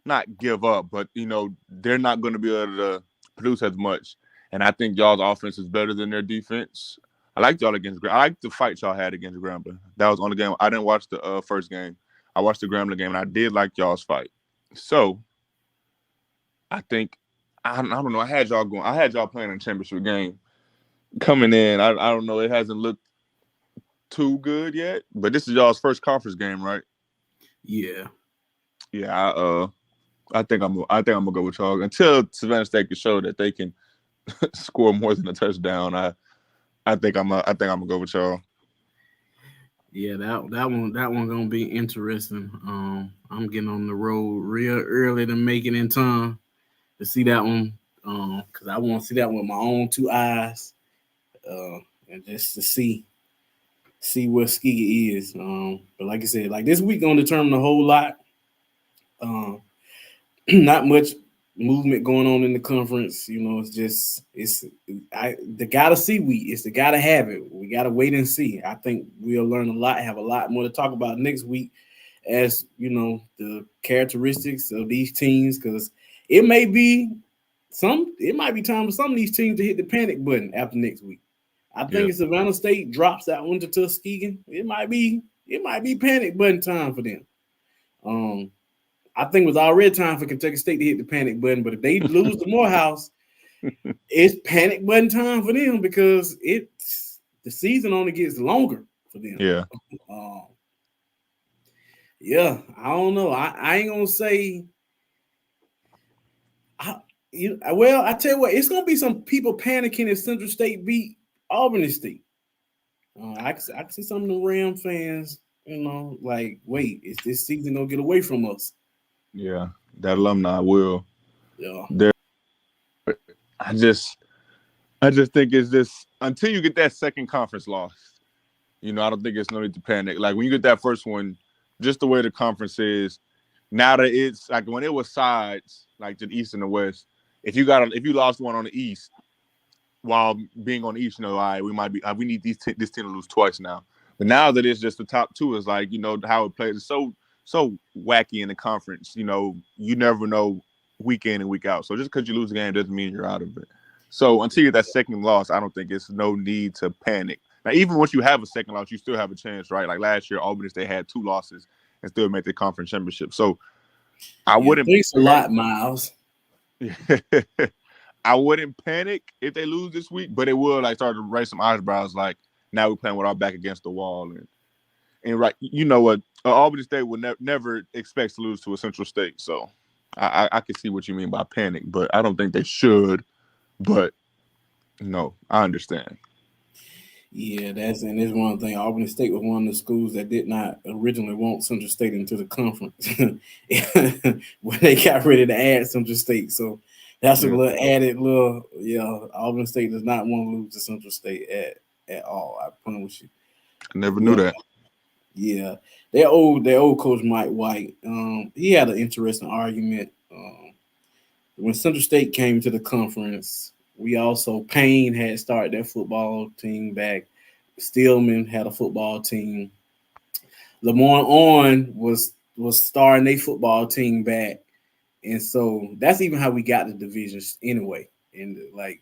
not give up, but you know they're not going to be able to produce as much. And I think y'all's offense is better than their defense. I liked y'all against Grambling. I liked the fight y'all had against Grambling. That was on the game. I didn't watch the first game. I watched the Grambling game, and I did like y'all's fight. So I think I don't know. I had y'all playing in a championship game. Coming in, I don't know. It hasn't looked too good yet, but this is y'all's first conference game, right? Yeah. I think I'm gonna go with y'all until Savannah State can show that they can score more than a touchdown. I think I'm gonna go with y'all. Yeah, that one gonna be interesting. I'm getting on the road real early to make it in time to see that one. Because I want to see that one with my own two eyes. And just to see what Tuskegee is. But like I said, like this week gonna determine a whole lot. Not much movement going on in the conference. You know, the gotta see it's the gotta have it. We gotta wait and see. I think we'll learn a lot, have a lot more to talk about next week, as you know, the characteristics of these teams, because it might be time for some of these teams to hit the panic button after next week. I think if Savannah State drops that one to Tuskegee, it might be panic button time for them. I think it was already time for Kentucky State to hit the panic button, but if they lose to Morehouse, it's panic button time for them because the season only gets longer for them. I don't know. I ain't gonna say. I tell you what, it's gonna be some people panicking if Central State beat Albany State. I can see some of the Ram fans, you know, like, wait, is this season gonna get away from us? Yeah, that alumni will. Yeah. I just think it's this until you get that second conference loss. You know, I don't think it's no need to panic. Like when you get that first one, just the way the conference is, now that it's like when it was sides, like to the East and the West, if you lost one on the East while being on the East, you know, all right, we need this team to lose twice now. But now that it's just the top two, is like, you know, how it plays. It's so wacky in the conference. You know, you never know week in and week out. So just because you lose a game doesn't mean you're out of it. So until you get that second loss, I don't think it's no need to panic. Now, even once you have a second loss, you still have a chance, right? Like last year, Albany State had 2 losses and still made the conference championship. So I wouldn't. Thanks a lot, Miles. I wouldn't panic if they lose this week, but it will like start to raise some eyebrows. Like now we're playing with our back against the wall, and right, you know what? Albany State would never expects to lose to a Central State. So I can see what you mean by panic, but I don't think they should. But no, I understand. Yeah, that's one thing. Albany State was one of the schools that did not originally want Central State into the conference when they got ready to add Central State. So that's a little added Albany State does not want to lose to Central State at all. I promise you. I never knew that. Yeah, their old coach Mike White. He had an interesting argument. When Central State came to the conference, we also Payne had started their football team back. Stillman had a football team. Lamont was starting their football team back, and so that's even how we got the divisions anyway. And like,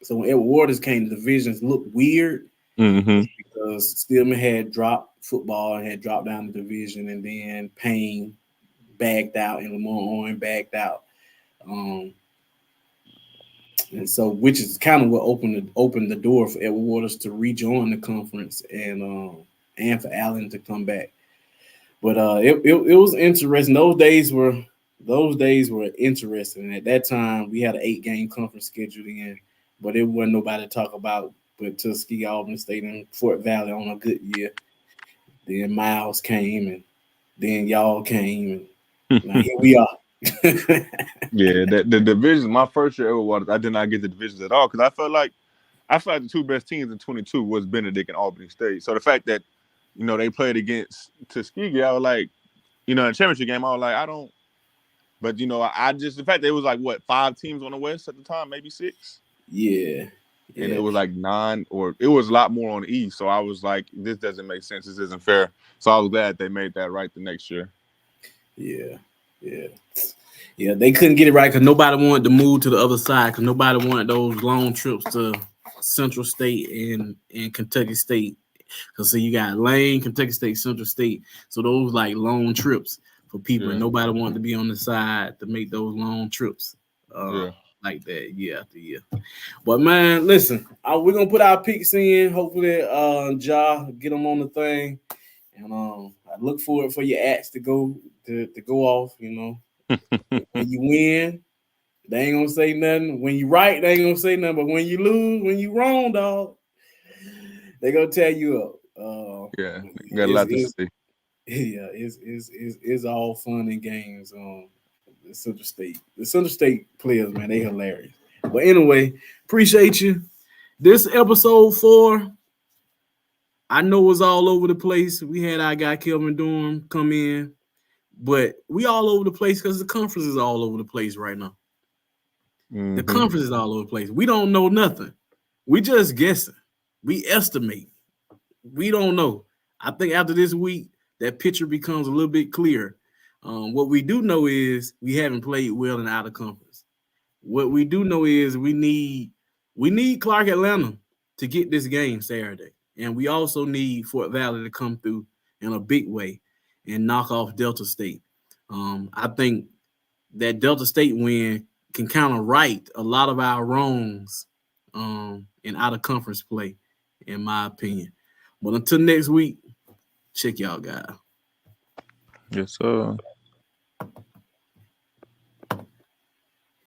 so when Edward Waters came, the divisions looked weird because Stillman had dropped football and had dropped down the division, and then Payne backed out and Lamont backed out. And so, which is kind of what opened the door for Edward Waters to rejoin the conference and for Allen to come back. But it was interesting. Those days were interesting. At that time, we had an 8-game conference scheduled in, but it wasn't nobody to talk about but Tuskegee, Albany State, and Fort Valley on a good year. Then Miles came, and then y'all came, and now here we are. Yeah, the division. My first year ever was I did not get the divisions at all because I felt like the two best teams in 22 was Benedict and Albany State. So the fact that they played against Tuskegee, I was like, in the championship game, I was like, I don't. But I just the fact that it was like 5 teams on the West at the time, maybe 6. Yeah. And it was like 9, or it was a lot more on the East. So I was like, this doesn't make sense. This isn't fair. So I was glad they made that right the next year. Yeah. They couldn't get it right because nobody wanted to move to the other side because nobody wanted those long trips to Central State and Kentucky State. Because you got Lane, Kentucky State, Central State. So those like long trips for people. And nobody wanted to be on the side to make those long trips like that year after year. But man, listen, we're gonna put our picks in. Hopefully, get them on the thing, and I look forward for your acts to go off. When you win, they ain't gonna say nothing. When you right, they ain't gonna say nothing. But when you lose, when you wrong, dog, they gonna tear you up. You got a lot to say. Yeah, it's all fun and games. The Central State players, man, they hilarious. But anyway, appreciate you. This episode 4, I know it was all over the place. We had our guy Kelvin Durham come in, but we all over the place because the conference is all over the place right now. The conference is all over the place. We don't know nothing. We just guessing. We estimate. We don't know. I think after this week, that picture becomes a little bit clearer. What we do know is we haven't played well in out of conference. What we do know is we need Clark Atlanta to get this game Saturday. And we also need Fort Valley to come through in a big way and knock off Delta State. I think that Delta State win can kind of right a lot of our wrongs in out of conference play, in my opinion. But until next week, check y'all guys. Yes, sir.